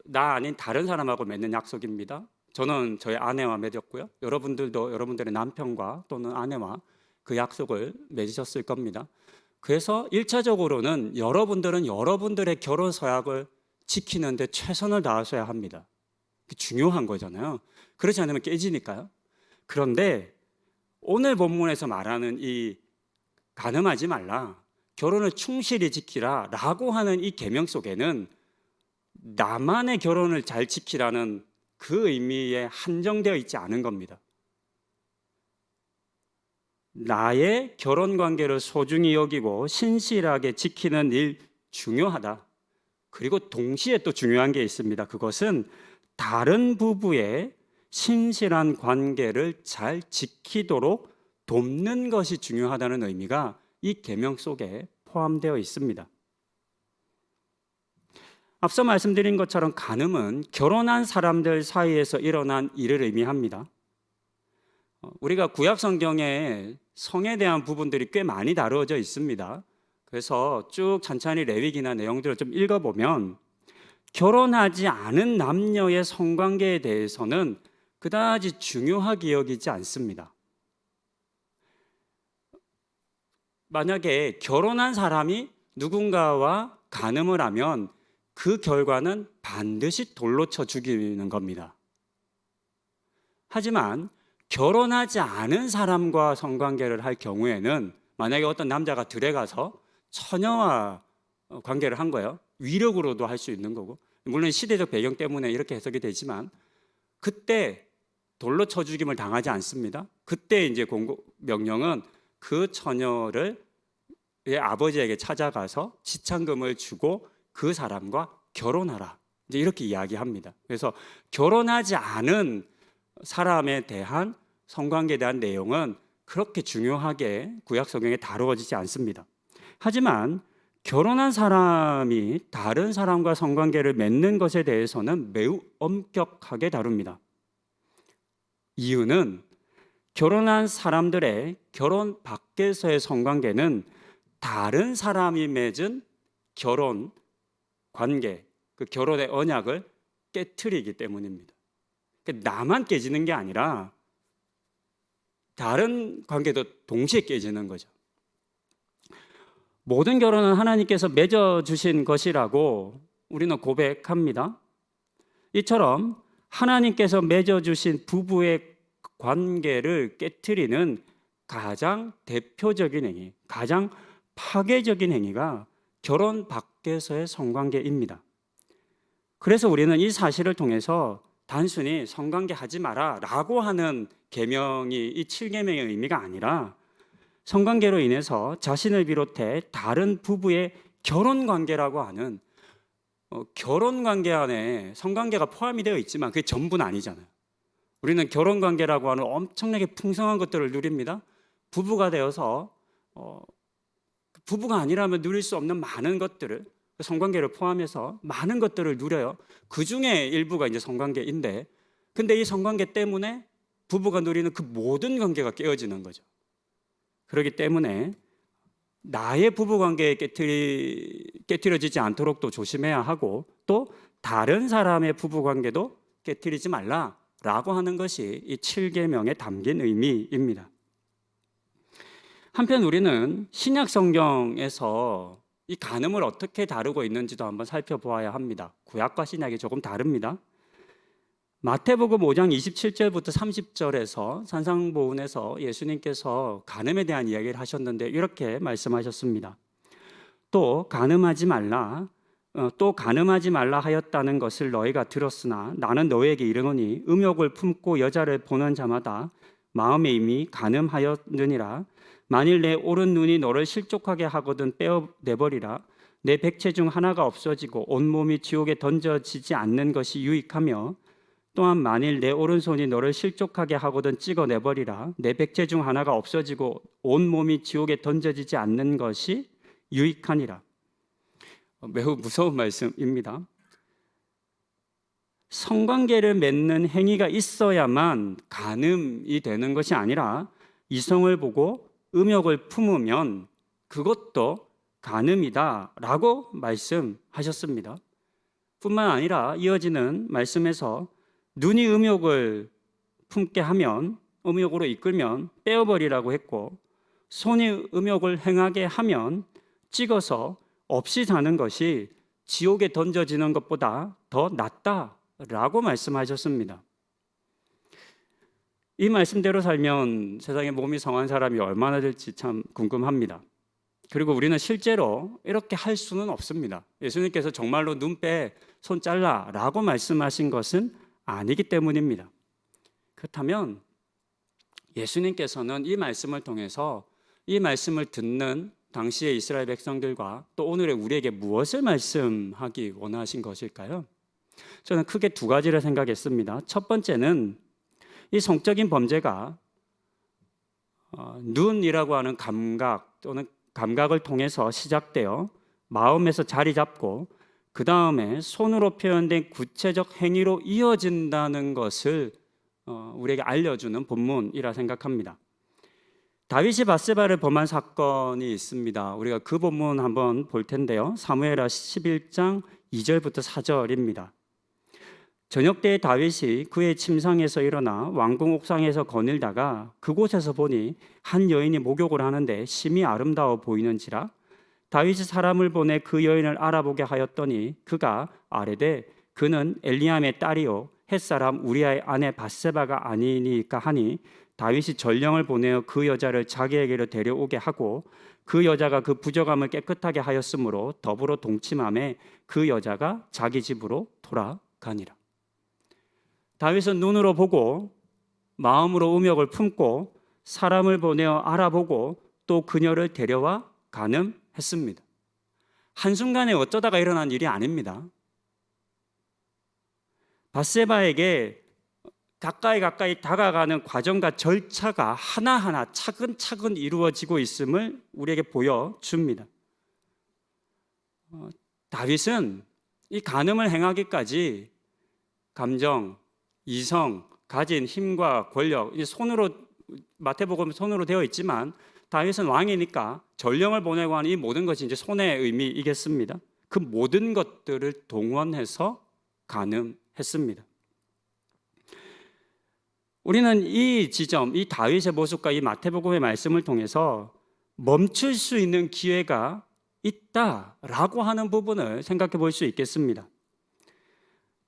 나 아닌 다른 사람하고 맺는 약속입니다. 저는 저희 아내와 맺었고요. 여러분들도 여러분들의 남편과 또는 아내와 그 약속을 맺으셨을 겁니다. 그래서 1차적으로는 여러분들은 여러분들의 결혼 서약을 지키는데 최선을 다하셔야 합니다. 중요한 거잖아요. 그렇지 않으면 깨지니까요. 그런데 오늘 본문에서 말하는 이 간음하지 말라, 결혼을 충실히 지키라 라고 하는 이 계명 속에는 나만의 결혼을 잘 지키라는 그 의미에 한정되어 있지 않은 겁니다. 나의 결혼 관계를 소중히 여기고 신실하게 지키는 일 중요하다. 그리고 동시에 또 중요한 게 있습니다. 그것은 다른 부부의 신실한 관계를 잘 지키도록 돕는 것이 중요하다는 의미가 이 계명 속에 포함되어 있습니다. 앞서 말씀드린 것처럼 간음은 결혼한 사람들 사이에서 일어난 일을 의미합니다. 우리가 구약 성경에 성에 대한 부분들이 꽤 많이 다루어져 있습니다. 그래서 쭉 천천히 레위기나 내용들을 좀 읽어보면 결혼하지 않은 남녀의 성관계에 대해서는 그다지 중요하게 여기지 않습니다. 만약에 결혼한 사람이 누군가와 간음을 하면 그 결과는 반드시 돌로 쳐 죽이는 겁니다. 하지만 결혼하지 않은 사람과 성관계를 할 경우에는 만약에 어떤 남자가 들에 가서 처녀와 관계를 한 거예요. 위력으로도 할 수 있는 거고, 물론 시대적 배경 때문에 이렇게 해석이 되지만 그때 돌로 쳐 죽임을 당하지 않습니다. 그때 이제 명령은 그 처녀를 아버지에게 찾아가서 지참금을 주고 그 사람과 결혼하라, 이제 이렇게 이야기합니다. 그래서 결혼하지 않은 사람에 대한 성관계에 대한 내용은 그렇게 중요하게 구약 성경에 다루어지지 않습니다. 하지만 결혼한 사람이 다른 사람과 성관계를 맺는 것에 대해서는 매우 엄격하게 다룹니다. 이유는 결혼한 사람들의 결혼 밖에서의 성관계는 다른 사람이 맺은 결혼 관계, 그 결혼의 언약을 깨트리기 때문입니다. 나만 깨지는 게 아니라 다른 관계도 동시에 깨지는 거죠. 모든 결혼은 하나님께서 맺어주신 것이라고 우리는 고백합니다. 이처럼 하나님께서 맺어주신 부부의 관계를 깨트리는 가장 대표적인 행위, 가장 파괴적인 행위가 결혼 밖에서의 성관계입니다. 그래서 우리는 이 사실을 통해서 단순히 성관계 하지 마라 라고 하는 계명이 이 7계명의 의미가 아니라 성관계로 인해서 자신을 비롯해 다른 부부의 결혼관계라고 하는 결혼관계 안에 성관계가 포함이 되어 있지만 그게 전부는 아니잖아요. 우리는 결혼관계라고 하는 엄청나게 풍성한 것들을 누립니다. 부부가 되어서 부부가 아니라면 누릴 수 없는 많은 것들을, 성관계를 포함해서 많은 것들을 누려요. 그 중에 일부가 이제 성관계인데, 근데 이 성관계 때문에 부부가 누리는 그 모든 관계가 깨어지는 거죠. 그렇기 때문에 나의 부부관계에 깨트려지지 않도록 또 조심해야 하고, 또 다른 사람의 부부관계도 깨트리지 말라라고 하는 것이 이 7계명에 담긴 의미입니다. 한편 우리는 신약 성경에서 이 간음을 어떻게 다루고 있는지도 한번 살펴보아야 합니다. 구약과 신약이 조금 다릅니다. 마태복음 5장 27절부터 30절에서 산상보훈에서 예수님께서 간음에 대한 이야기를 하셨는데 이렇게 말씀하셨습니다. 또 간음하지 말라 하였다는 것을 너희가 들었으나 나는 너희에게 이르노니 음욕을 품고 여자를 보는 자마다 마음에 이미 간음하였느니라. 만일 내 오른 눈이 너를 실족하게 하거든 빼어내버리라. 내 백체 중 하나가 없어지고 온몸이 지옥에 던져지지 않는 것이 유익하며 또한 만일 내 오른손이 너를 실족하게 하거든 찍어내버리라. 내 백체 중 하나가 없어지고 온 몸이 지옥에 던져지지 않는 것이 유익하니라. 매우 무서운 말씀입니다. 성관계를 맺는 행위가 있어야만 간음이 되는 것이 아니라 이성을 보고 음욕을 품으면 그것도 간음이다라고 말씀하셨습니다. 뿐만 아니라 이어지는 말씀에서 눈이 음욕을 품게 하면, 음욕으로 이끌면 빼어버리라고 했고, 손이 음욕을 행하게 하면 찍어서 없이 사는 것이 지옥에 던져지는 것보다 더 낫다라고 말씀하셨습니다. 이 말씀대로 살면 세상에 몸이 성한 사람이 얼마나 될지 참 궁금합니다. 그리고 우리는 실제로 이렇게 할 수는 없습니다. 예수님께서 정말로 눈 빼, 손 잘라 라고 말씀하신 것은 아니기 때문입니다. 그렇다면 예수님께서는 이 말씀을 통해서 이 말씀을 듣는 당시의 이스라엘 백성들과 또 오늘의 우리에게 무엇을 말씀하기 원하신 것일까요? 저는 크게 두 가지를 생각했습니다. 첫 번째는 이 성적인 범죄가 눈이라고 하는 감각 또는 감각을 통해서 시작되어 마음에서 자리 잡고 그 다음에 손으로 표현된 구체적 행위로 이어진다는 것을 우리에게 알려주는 본문이라 생각합니다. 다윗이 밧세바를 범한 사건이 있습니다. 우리가 그 본문 한번 볼 텐데요. 사무엘하 11장 2절부터 4절입니다. 저녁 때에 다윗이 그의 침상에서 일어나 왕궁 옥상에서 거닐다가 그곳에서 보니 한 여인이 목욕을 하는데 심히 아름다워 보이는지라 다윗이 사람을 보내 그 여인을 알아보게 하였더니 그가 아뢰되 그는 엘리암의 딸이요 햇사람 우리아의 아내 밧세바가 아니니까 하니 다윗이 전령을 보내어 그 여자를 자기에게로 데려오게 하고 그 여자가 그 부적함을 깨끗하게 하였으므로 더불어 동침함에 그 여자가 자기 집으로 돌아가니라. 다윗은 눈으로 보고 마음으로 음욕을 품고 사람을 보내어 알아보고 또 그녀를 데려와 간음했습니다. 한순간에 어쩌다가 일어난 일이 아닙니다. 밧세바에게 가까이 다가가는 과정과 절차가 하나하나 차근차근 이루어지고 있음을 우리에게 보여줍니다. 다윗은 이 간음을 행하기까지 감정, 이성, 가진 힘과 권력, 손으로 마태복음 손으로 되어 있지만 다윗은 왕이니까 전령을 보내고 하는 이 모든 것이 이제 손의 의미이겠습니다. 그 모든 것들을 동원해서 간음했습니다. 우리는 이 지점, 이 다윗의 모습과 이 마태복음의 말씀을 통해서 멈출 수 있는 기회가 있다라고 하는 부분을 생각해 볼 수 있겠습니다.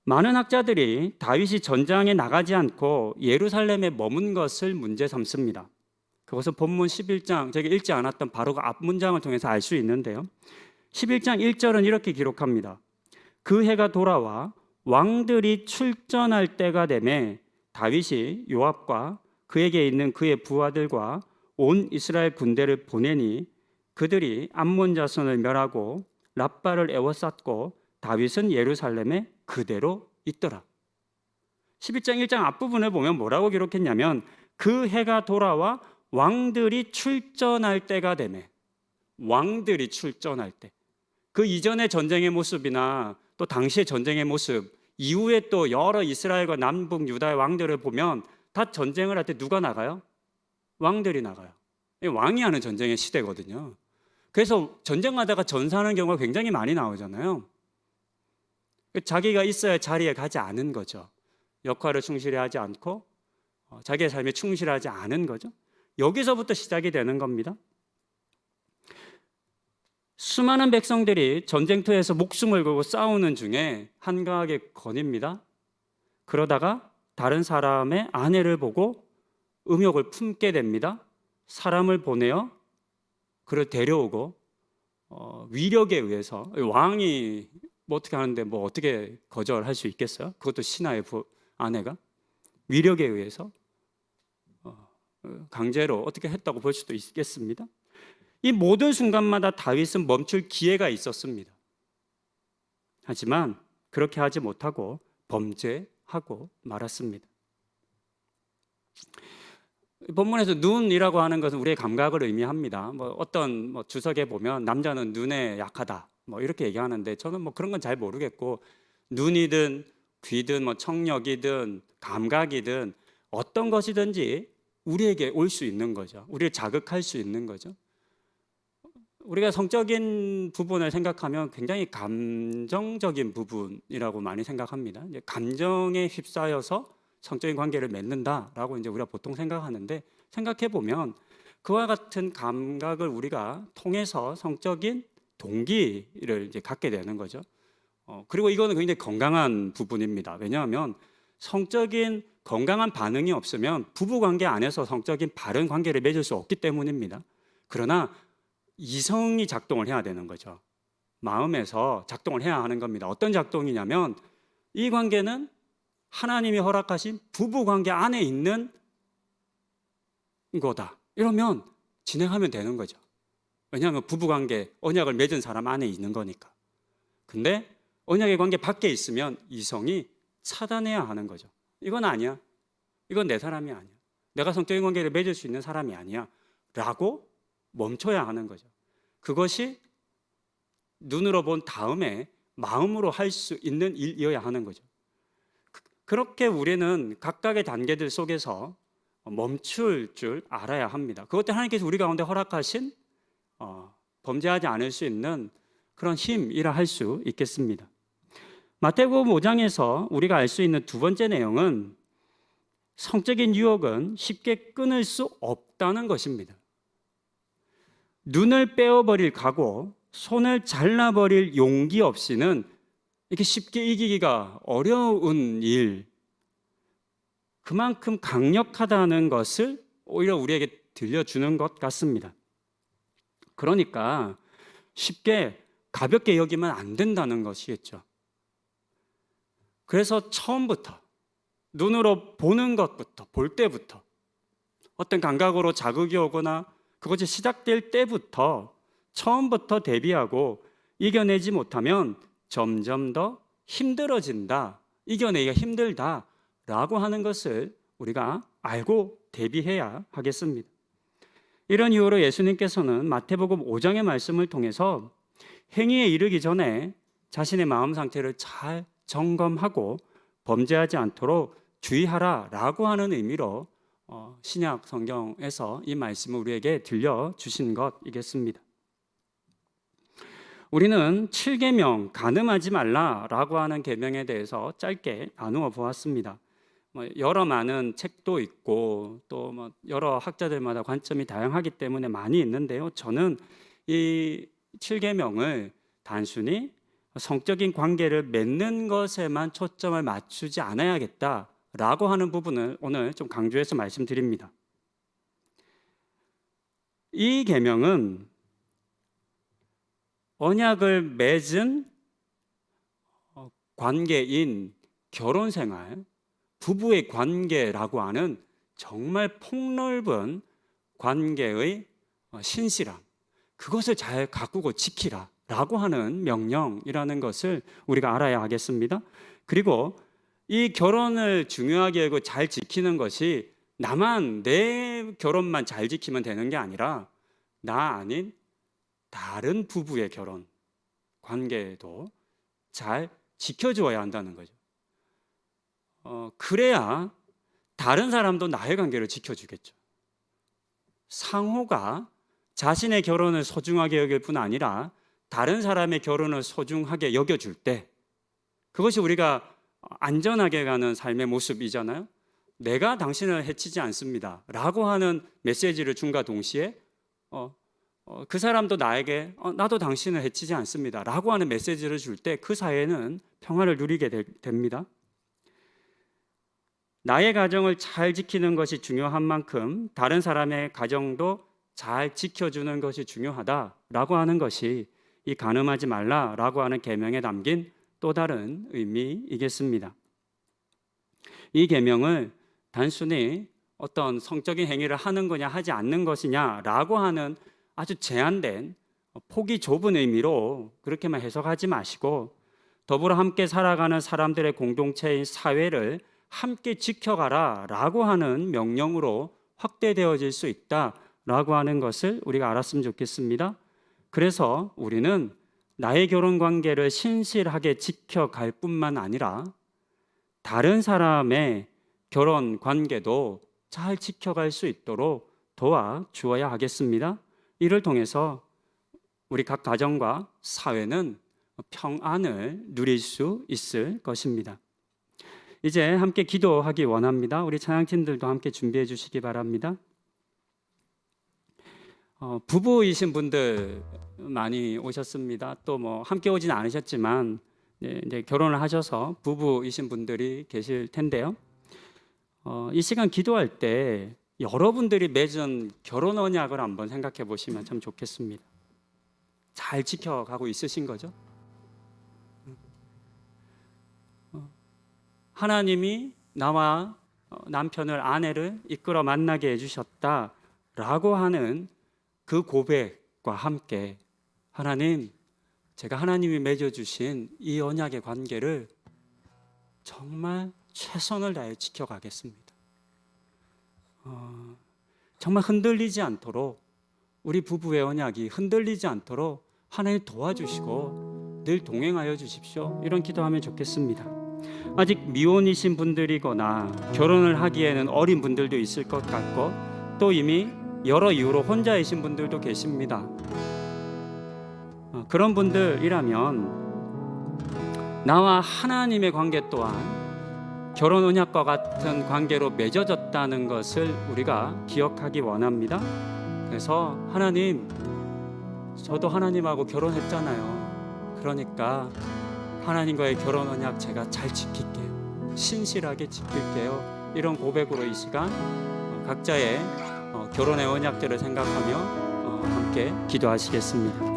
많은 학자들이 다윗이 전장에 나가지 않고 예루살렘에 머문 것을 문제 삼습니다. 그것은 본문 11장, 제가 읽지 않았던 바로 그 앞문장을 통해서 알 수 있는데요. 11장 1절은 이렇게 기록합니다. 그 해가 돌아와 왕들이 출전할 때가 되매 다윗이 요압과 그에게 있는 그의 부하들과 온 이스라엘 군대를 보내니 그들이 암몬 자손을 멸하고 랍바를 에워쌌고 다윗은 예루살렘에 그대로 있더라. 11장 1장 앞부분을 보면 뭐라고 기록했냐면 그 해가 돌아와 왕들이 출전할 때가 되매, 왕들이 출전할 때, 그 이전의 전쟁의 모습이나 또 당시의 전쟁의 모습, 이후에 또 여러 이스라엘과 남북 유다의 왕들을 보면 다 전쟁을 할 때 누가 나가요? 왕들이 나가요. 왕이 하는 전쟁의 시대거든요. 그래서 전쟁하다가 전사하는 경우가 굉장히 많이 나오잖아요. 자기가 있어야 자리에 가지 않은 거죠. 역할을 충실히 하지 않고 자기의 삶에 충실하지 않은 거죠. 여기서부터 시작이 되는 겁니다. 수많은 백성들이 전쟁터에서 목숨을 걸고 싸우는 중에 한가하게 거닙니다. 그러다가 다른 사람의 아내를 보고 음욕을 품게 됩니다. 사람을 보내어 그를 데려오고 위력에 의해서 왕이 뭐 어떻게 하는데 뭐 어떻게 거절할 수 있겠어요? 그것도 신하의 아내가 위력에 의해서 강제로 어떻게 했다고 볼 수도 있겠습니다. 이 모든 순간마다 다윗은 멈출 기회가 있었습니다. 하지만 그렇게 하지 못하고 범죄하였습니다. 하고 말았습니다. 본문에서 눈이라고 하는 것은 우리의 감각을 의미합니다. 어떤 주석에 보면 남자는 눈에 약하다 이렇게 얘기하는데 저는 그런 건 잘 모르겠고, 눈이든 귀든 청력이든 감각이든 어떤 것이든지 우리에게 올 수 있는 거죠. 우리를 자극할 수 있는 거죠. 우리가 성적인 부분을 생각하면 굉장히 감정적인 부분이라고 많이 생각합니다. 이제 감정에 휩싸여서 성적인 관계를 맺는다라고 이제 우리가 보통 생각하는데, 생각해 보면 그와 같은 감각을 우리가 통해서 성적인 동기를 이제 갖게 되는 거죠. 그리고 이거는 굉장히 건강한 부분입니다. 왜냐하면 성적인 건강한 반응이 없으면 부부 관계 안에서 성적인 바른 관계를 맺을 수 없기 때문입니다. 그러나 이성이 작동을 해야 되는 거죠. 마음에서 작동을 해야 하는 겁니다. 어떤 작동이냐면, 이 관계는 하나님이 허락하신 부부 관계 안에 있는 거다. 이러면 진행하면 되는 거죠. 왜냐하면 부부 관계, 언약을 맺은 사람 안에 있는 거니까. 근데 언약의 관계 밖에 있으면 이성이 차단해야 하는 거죠. 이건 아니야. 이건 내 사람이 아니야. 내가 성적인 관계를 맺을 수 있는 사람이 아니야. 라고 멈춰야 하는 거죠. 그것이 눈으로 본 다음에 마음으로 할 수 있는 일이어야 하는 거죠. 그렇게 우리는 각각의 단계들 속에서 멈출 줄 알아야 합니다. 그것 때문에 하나님께서 우리 가운데 허락하신 범죄하지 않을 수 있는 그런 힘이라 할 수 있겠습니다. 마태복음 5장에서 우리가 알 수 있는 두 번째 내용은 성적인 유혹은 쉽게 끊을 수 없다는 것입니다. 눈을 빼어버릴 각오, 손을 잘라버릴 용기 없이는 이렇게 쉽게 이기기가 어려운 일, 그만큼 강력하다는 것을 오히려 우리에게 들려주는 것 같습니다. 그러니까 쉽게 가볍게 여기면 안 된다는 것이겠죠. 그래서 처음부터 눈으로 보는 것부터, 볼 때부터 어떤 감각으로 자극이 오거나 그것이 시작될 때부터 처음부터 대비하고 이겨내지 못하면 점점 더 힘들어진다, 이겨내기가 힘들다라고 하는 것을 우리가 알고 대비해야 하겠습니다. 이런 이유로 예수님께서는 마태복음 5장의 말씀을 통해서 행위에 이르기 전에 자신의 마음 상태를 잘 점검하고 범죄하지 않도록 주의하라라고 하는 의미로 신약 성경에서 이 말씀을 우리에게 들려주신 것이겠습니다. 우리는 7계명 간음하지 말라라고 하는 계명에 대해서 짧게 나누어 보았습니다. 여러 많은 책도 있고 또 여러 학자들마다 관점이 다양하기 때문에 많이 있는데요. 저는 이 7계명을 단순히 성적인 관계를 맺는 것에만 초점을 맞추지 않아야겠다라고 하는 부분을 오늘 좀 강조해서 말씀드립니다. 이 계명은 언약을 맺은 관계인 결혼 생활, 부부의 관계라고 하는 정말 폭넓은 관계의 신실함, 그것을 잘 가꾸고 지키라 라고 하는 명령이라는 것을 우리가 알아야 하겠습니다. 그리고 이 결혼을 중요하게 여기고 잘 지키는 것이 나만, 내 결혼만 잘 지키면 되는 게 아니라 나 아닌 다른 부부의 결혼 관계도 잘 지켜주어야 한다는 거죠. 그래야 다른 사람도 나의 관계를 지켜주겠죠. 상호가 자신의 결혼을 소중하게 여길 뿐 아니라 다른 사람의 결혼을 소중하게 여겨줄 때, 그것이 우리가 안전하게 가는 삶의 모습이잖아요. 내가 당신을 해치지 않습니다 라고 하는 메시지를 줌과 동시에 그 사람도 나에게 나도 당신을 해치지 않습니다 라고 하는 메시지를 줄 때 그 사이에는 평화를 누리게 됩니다. 나의 가정을 잘 지키는 것이 중요한 만큼 다른 사람의 가정도 잘 지켜주는 것이 중요하다라고 하는 것이 이 간음하지 말라라고 하는 계명에 담긴 또 다른 의미이겠습니다. 이 계명을 단순히 어떤 성적인 행위를 하는 거냐 하지 않는 것이냐라고 하는 아주 제한된 폭이 좁은 의미로 그렇게만 해석하지 마시고, 더불어 함께 살아가는 사람들의 공동체인 사회를 함께 지켜가라 라고 하는 명령으로 확대되어질 수 있다라고 하는 것을 우리가 알았으면 좋겠습니다. 그래서 우리는 나의 결혼 관계를 신실하게 지켜갈 뿐만 아니라 다른 사람의 결혼 관계도 잘 지켜갈 수 있도록 도와주어야 하겠습니다. 이를 통해서 우리 각 가정과 사회는 평안을 누릴 수 있을 것입니다. 이제 함께 기도하기 원합니다. 우리 찬양팀들도 함께 준비해 주시기 바랍니다. 부부이신 분들 많이 오셨습니다. 또 뭐 함께 오진 않으셨지만 이제 결혼을 하셔서 부부이신 분들이 계실 텐데요. 이 시간 기도할 때 여러분들이 맺은 결혼 언약을 한번 생각해 보시면 참 좋겠습니다. 잘 지켜가고 있으신 거죠? 하나님이 나와 남편을, 아내를 이끌어 만나게 해주셨다라고 하는 그 고백과 함께 하나님, 제가 하나님이 맺어주신 이 언약의 관계를 정말 최선을 다해 지켜가겠습니다. 정말 흔들리지 않도록, 우리 부부의 언약이 흔들리지 않도록 하나님 도와주시고 늘 동행하여 주십시오. 이런 기도하면 좋겠습니다. 아직 미혼이신 분들이거나 결혼을 하기에는 어린 분들도 있을 것 같고 또 이미 여러 이유로 혼자이신 분들도 계십니다. 그런 분들이라면 나와 하나님의 관계 또한 결혼 언약과 같은 관계로 맺어졌다는 것을 우리가 기억하기 원합니다. 그래서 하나님, 저도 하나님하고 결혼했잖아요. 그러니까 하나님과의 결혼 언약 제가 잘 지킬게요. 신실하게 지킬게요. 이런 고백으로 이 시간 각자의 결혼의 언약들을 생각하며 함께 기도하시겠습니다.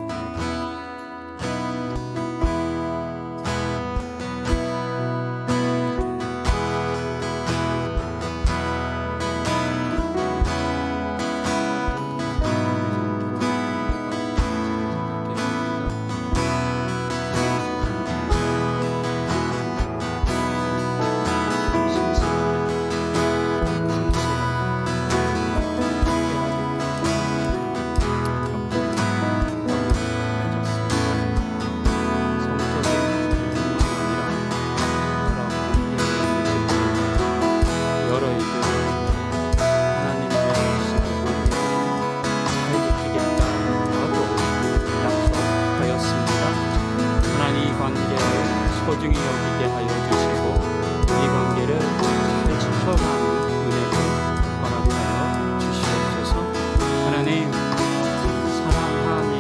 소중히 여기게 하여 주시고 이 관계를 잘 지켜가는 은혜를 허락하여 주시옵소서. 하나님, 사랑함이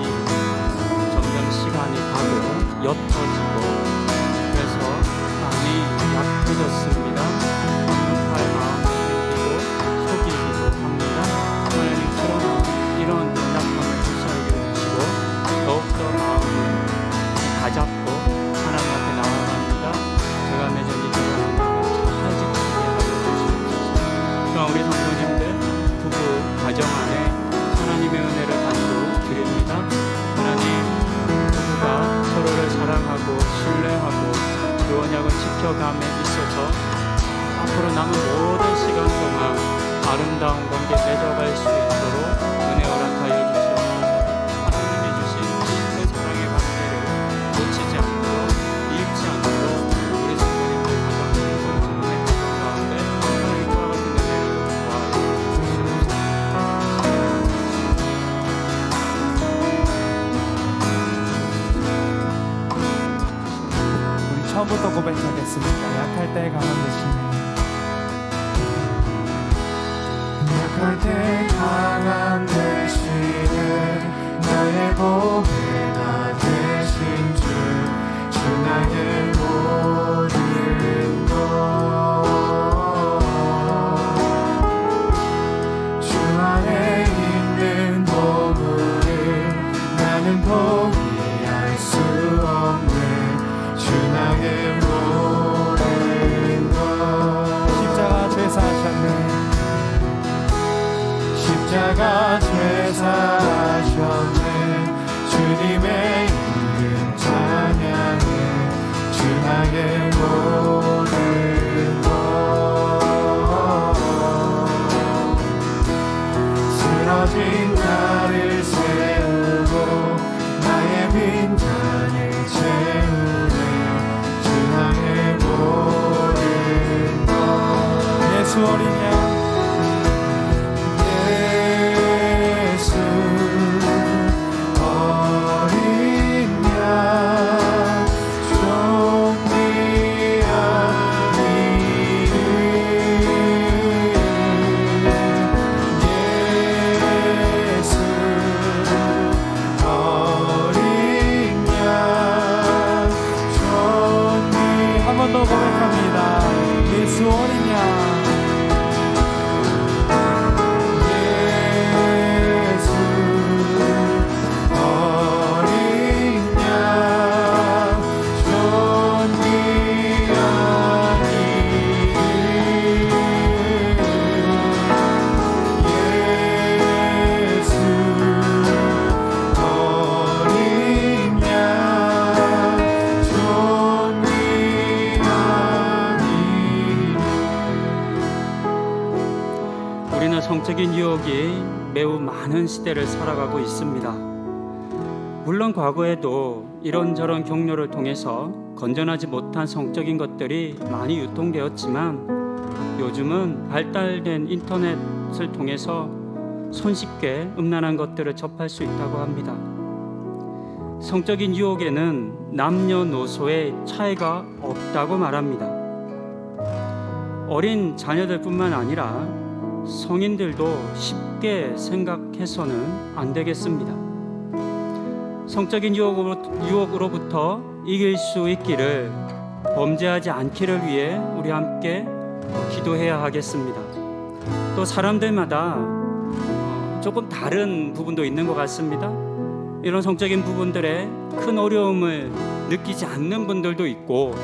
점점 시간이 가고 옅어지고 그래서 마음이 약해졌습니다. 급할 마음이 생기고 속이기도 합니다. 하나님, 그러나 이런 연약함을 무시하게 해주시고 더욱더 마음을 다잡고 하나님 앞에 나아갑니다. 제가 맺은 이 결혼 언약을 잘 지키게 하여 주시옵소서. 또한 우리 성도님들 부부 가정 안에 하나님의 은혜를 간구 드립니다. 하나님, 부부가 서로를 사랑하고 신뢰하고 그 언약을 지켜감에 있어서 앞으로 남은 모든 시간 동안 아름다운 관계 맺어갈 수 있도록 은혜 허락하여 주시옵소서. 하나님이 주신 그 사랑의 관계를 놓치지 않도록 잃지 않도록 우리 성도님들 가정들과 정말 가운데 하나님과 같은 은혜를 더하여 주시옵소서. 우리 처음부터 고백하겠습니다. 약할 때 강한 대신에 약할 때 강한 대신에 나의 보배 나 대신 주 나의 모든 것 주 안에 있는 보물을 나는 포기할 수 없네. 주 나의 모든 것 십자가 죄사하셨네. 십자가 죄사하셨네. 주님 나를 세우고 나의 빈잔을 채우네. 주 향해 모든 것 예수 어린 양 예수 어린 양 존귀한 이름 예수 어린 양 존귀한 한 번 더 고백합니다. 예수 어린 양 예수 어린 양 존귀한 이름 예수 어린 양 존귀한 이름 우리는 성적인 유혹이 매우 많은 시대를 살아가고 있습니다. 물론 과거에도 이런저런 경로를 통해서 건전하지 못한 성적인 것들이 많이 유통되었지만 요즘은 발달된 인터넷을 통해서 손쉽게 음란한 것들을 접할 수 있다고 합니다. 성적인 유혹에는 남녀노소의 차이가 없다고 말합니다. 어린 자녀들뿐만 아니라 성인들도 쉽게 생각해서는 안 되겠습니다. 성적인 유혹으로부터 이길 수 있기를, 범죄하지 않기를 위해 우리 함께 기도해야 하겠습니다. 또 사람들마다 조금 다른 부분도 있는 것 같습니다. 이런 성적인 부분들에 큰 어려움을 느끼지 않는 분들도 있고,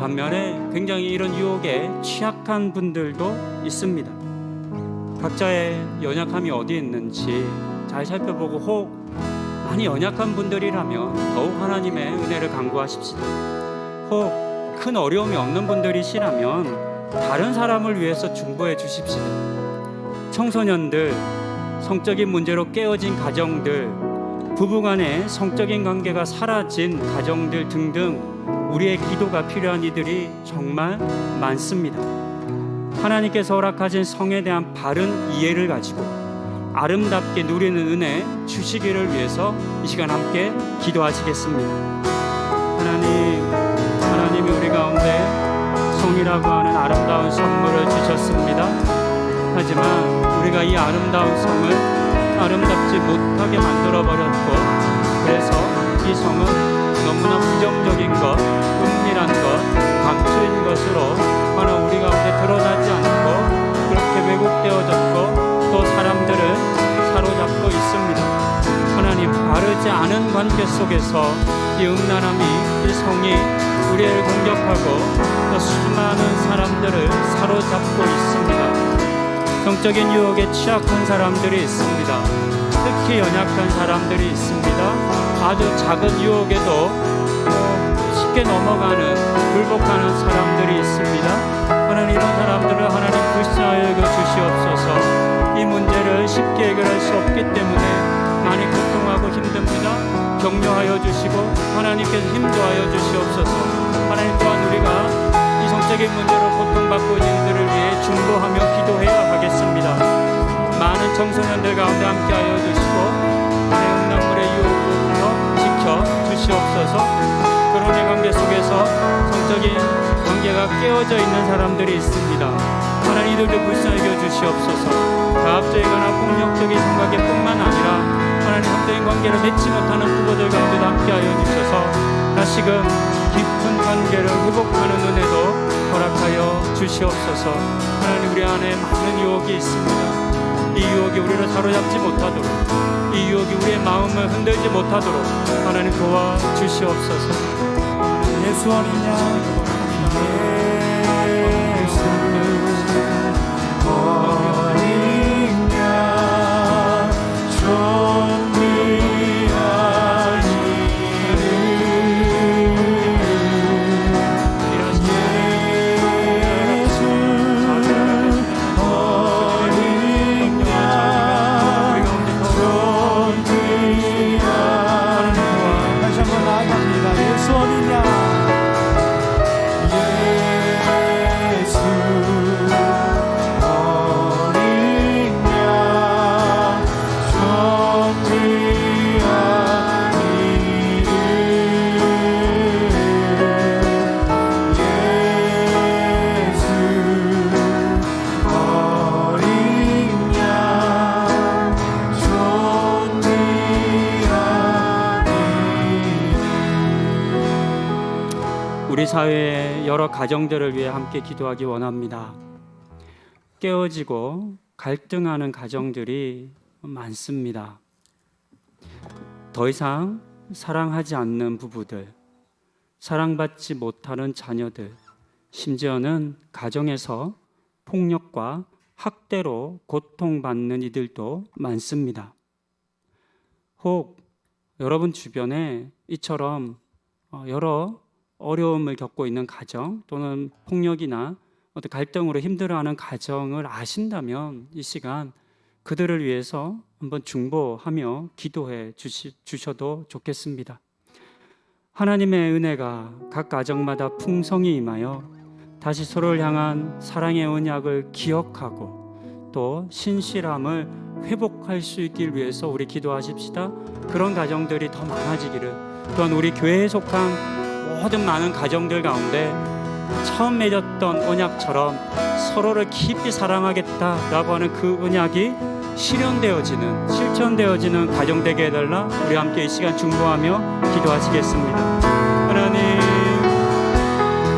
반면에 굉장히 이런 유혹에 취약한 분들도 있습니다. 각자의 연약함이 어디 있는지 잘 살펴보고, 혹 많이 연약한 분들이라면 더욱 하나님의 은혜를 간구하십시다. 혹 큰 어려움이 없는 분들이시라면 다른 사람을 위해서 중보해 주십시다. 청소년들, 성적인 문제로 깨어진 가정들, 부부간의 성적인 관계가 사라진 가정들 등등 우리의 기도가 필요한 이들이 정말 많습니다. 하나님께서 허락하신 성에 대한 바른 이해를 가지고 아름답게 누리는 은혜 주시기를 위해서 이 시간 함께 기도하시겠습니다. 하나님이 우리 가운데 성이라고 하는 아름다운 선물을 주셨습니다. 하지만 우리가 이 아름다운 성을 아름답지 못하게 만들어버렸고, 그래서 이 성은 너무나 부정적인 것, 은밀한 것, 감추인 것으로 하나 우리 가운데 드러나지 않고 그렇게 왜곡되어졌고, 또 사람들을 사로잡고 있습니다. 하나님, 바르지 않은 관계 속에서 이 음란함이, 이 성이 우리를 공격하고 또 수많은 사람들을 사로잡고 있습니다. 성적인 유혹에 취약한 사람들이 있습니다. 특히 연약한 사람들이 있습니다. 아주 작은 유혹에도 쉽게 넘어가는, 굴복하는 사람들이 있습니다. 하나님, 이런 사람들을 하나님 불쌍하여 여겨 주시옵소서. 이 문제를 쉽게 해결할 수 없기 때문에 많이 고통하고 힘듭니다. 격려하여 주시고 하나님께서 힘도하여 주시옵소서. 하나님, 또한 우리가 이 성적인 문제로 고통받고 있는 이들을 위해 중보하며 기도해야 하겠습니다. 많은 청소년들 가운데 함께하여 주시고 음란물의 유혹으로부터 지켜 주시옵소서. 결혼의 관계 속에서 성적인 관계가 깨어져 있는 사람들이 있습니다. 하나님, 이들도 불쌍히 여겨 주시옵소서. 가압적이거나 폭력적인 관계뿐만 아니라 하나님, 성적인 관계를 맺지 못하는 부부들 가운데도 함께하여 주셔서 다시금 깊은 관계를 회복하는 은혜도 허락하여 주시옵소서. 하나님, 우리 안에 많은 유혹이 있습니다. 이 유혹이 우리를 사로잡지 못하도록, 이 유혹이 우리의 마음을 흔들지 못하도록 하나님 도와주시옵소서. 예수 어린 양 예수 어린 양 존귀한 이름 예수 어린 양 우리 사회의 여러 가정들을 위해 함께 기도하기 원합니다. 깨어지고 갈등하는 가정들이 많습니다. 더 이상 사랑하지 않는 부부들, 사랑받지 못하는 자녀들, 심지어는 가정에서 폭력과 학대로 고통받는 이들도 많습니다. 혹 여러분 주변에 이처럼 여러 어려움을 겪고 있는 가정 또는 폭력이나 어떤 갈등으로 힘들어하는 가정을 아신다면 이 시간 그들을 위해서 한번 중보하며 기도해 주셔도 좋겠습니다. 하나님의 은혜가 각 가정마다 풍성히 임하여 다시 서로를 향한 사랑의 언약을 기억하고 또 신실함을 회복할 수 있길 위해서 우리 기도하십시다. 그런 가정들이 더 많아지기를, 또한 우리 교회에 속한 모든 많은 가정들 가운데 처음 맺었던 언약처럼 서로를 깊이 사랑하겠다라고 하는 그 언약이 실천되어지는 가정 되게 해달라. 우리 함께 이 시간 중보하며 기도하시겠습니다. 하나님,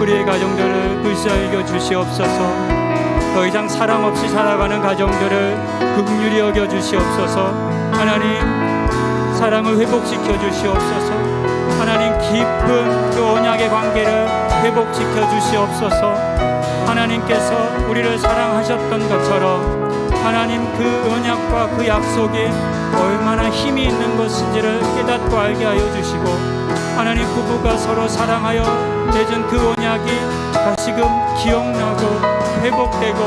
우리의 가정들을 불쌍히 주시옵소서. 더 이상 사랑 없이 살아가는 가정들을 긍휼히 여겨 주시옵소서. 하나님, 사랑을 회복시켜 주시옵소서. 하나님, 깊은 그 언약의 관계를 회복시켜 주시옵소서. 하나님께서 우리를 사랑하셨던 것처럼 하나님, 그 언약과 그 약속이 얼마나 힘이 있는 것인지를 깨닫고 알게 하여 주시고, 하나님, 부부가 서로 사랑하여 맺은 그 언약이 다시금 기억나고 회복되고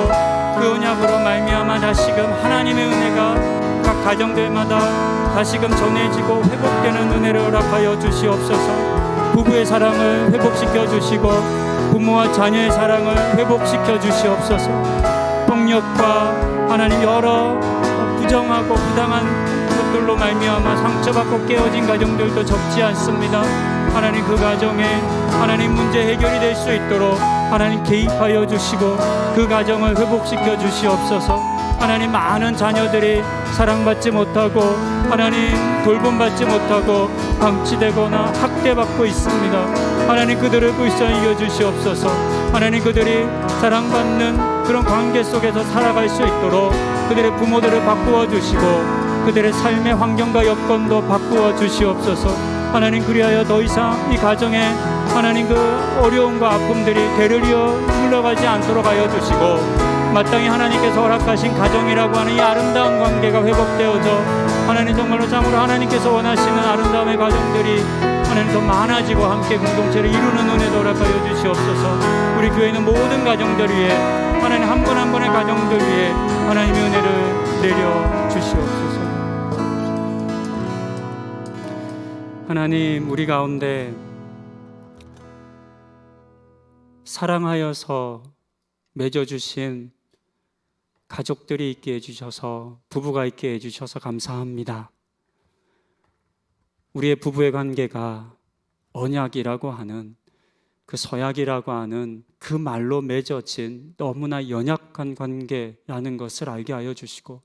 그 언약으로 말미암아 다시금 하나님의 은혜가 각 가정들마다 다시금 전해지고 회복되는 은혜를 허락하여 주시옵소서. 부부의 사랑을 회복시켜 주시고 부모와 자녀의 사랑을 회복시켜 주시옵소서. 폭력과 하나님 여러 부정하고 부당한 것들로 말미암아 상처받고 깨어진 가정들도 적지 않습니다. 하나님, 그 가정에 하나님 문제 해결이 될 수 있도록 하나님 개입하여 주시고 그 가정을 회복시켜 주시옵소서. 하나님, 많은 자녀들이 사랑받지 못하고 하나님 돌봄받지 못하고 방치되거나 학대받고 있습니다. 하나님, 그들을 불쌍히 여겨 주시옵소서. 하나님, 그들이 사랑받는 그런 관계 속에서 살아갈 수 있도록 그들의 부모들을 바꾸어 주시고 그들의 삶의 환경과 여건도 바꾸어 주시옵소서. 하나님, 그리하여 더 이상 이 가정에 하나님 그 어려움과 아픔들이 대를 이어 흘러가지 않도록 하여 주시고 마땅히 하나님께서 허락하신 가정이라고 하는 이 아름다운 관계가 회복되어져 하나님 정말로 참으로 하나님께서 원하시는 아름다움의 가정들이 하나님 더 많아지고 함께 공동체를 이루는 은혜도 허락하여 주시옵소서. 우리 교회는 모든 가정들 위해 하나님 한 분 한 분의 가정들 위해 하나님의 은혜를 내려 주시옵소서. 하나님, 우리 가운데 사랑하여서 맺어주신 가족들이 있게 해주셔서 부부가 있게 해주셔서 감사합니다. 우리의 부부의 관계가 언약이라고 하는 그 서약이라고 하는 그 말로 맺어진 너무나 연약한 관계라는 것을 알게 하여 주시고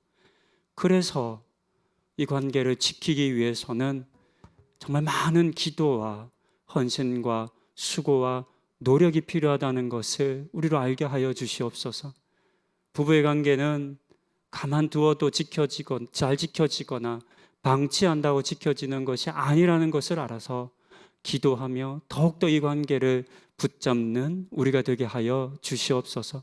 그래서 이 관계를 지키기 위해서는 정말 많은 기도와 헌신과 수고와 노력이 필요하다는 것을 우리로 알게 하여 주시옵소서. 부부의 관계는 가만두어도 잘 지켜지거나 방치한다고 지켜지는 것이 아니라는 것을 알아서 기도하며 더욱더 이 관계를 붙잡는 우리가 되게 하여 주시옵소서.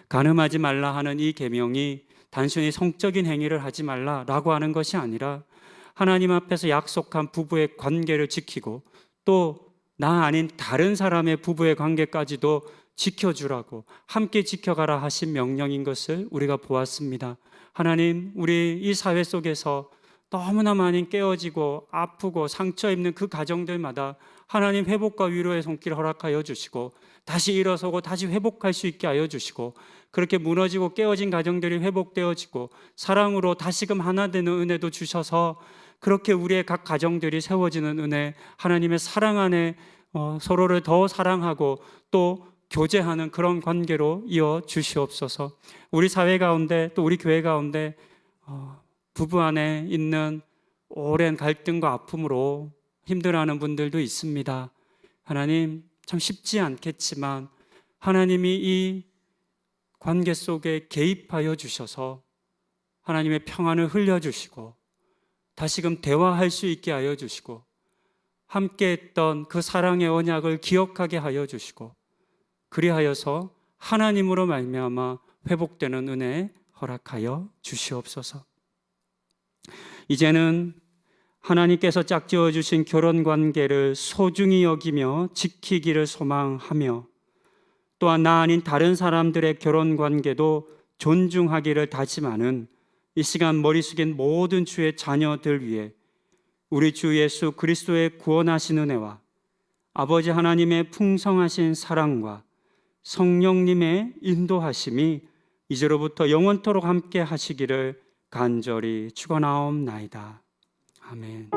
간음하지 말라 하는 이 계명이 단순히 성적인 행위를 하지 말라라고 하는 것이 아니라 하나님 앞에서 약속한 부부의 관계를 지키고 또 나 아닌 다른 사람의 부부의 관계까지도 지켜주라고 함께 지켜가라 하신 명령인 것을 우리가 보았습니다. 하나님, 우리 이 사회 속에서 너무나 많이 깨어지고 아프고 상처 입는 그 가정들마다 하나님 회복과 위로의 손길 허락하여 주시고 다시 일어서고 다시 회복할 수 있게 하여 주시고 그렇게 무너지고 깨어진 가정들이 회복되어지고 사랑으로 다시금 하나 되는 은혜도 주셔서 그렇게 우리의 각 가정들이 세워지는 은혜, 하나님의 사랑 안에 서로를 더 사랑하고 또 교제하는 그런 관계로 이어 주시옵소서. 우리 사회 가운데 또 우리 교회 가운데 부부 안에 있는 오랜 갈등과 아픔으로 힘들어하는 분들도 있습니다. 하나님, 참 쉽지 않겠지만 하나님이 이 관계 속에 개입하여 주셔서 하나님의 평안을 흘려주시고 다시금 대화할 수 있게 하여 주시고 함께 했던 그 사랑의 언약을 기억하게 하여 주시고 그리하여서 하나님으로 말미암아 회복되는 은혜 허락하여 주시옵소서. 이제는 하나님께서 짝지어 주신 결혼 관계를 소중히 여기며 지키기를 소망하며 또한 나 아닌 다른 사람들의 결혼 관계도 존중하기를 다짐하는 이 시간 머리 숙인 모든 주의 자녀들 위해 우리 주 예수 그리스도의 구원하신 은혜와 아버지 하나님의 풍성하신 사랑과 성령님의 인도하심이 이제로부터 영원토록 함께 하시기를 간절히 축원하옵나이다. 아멘.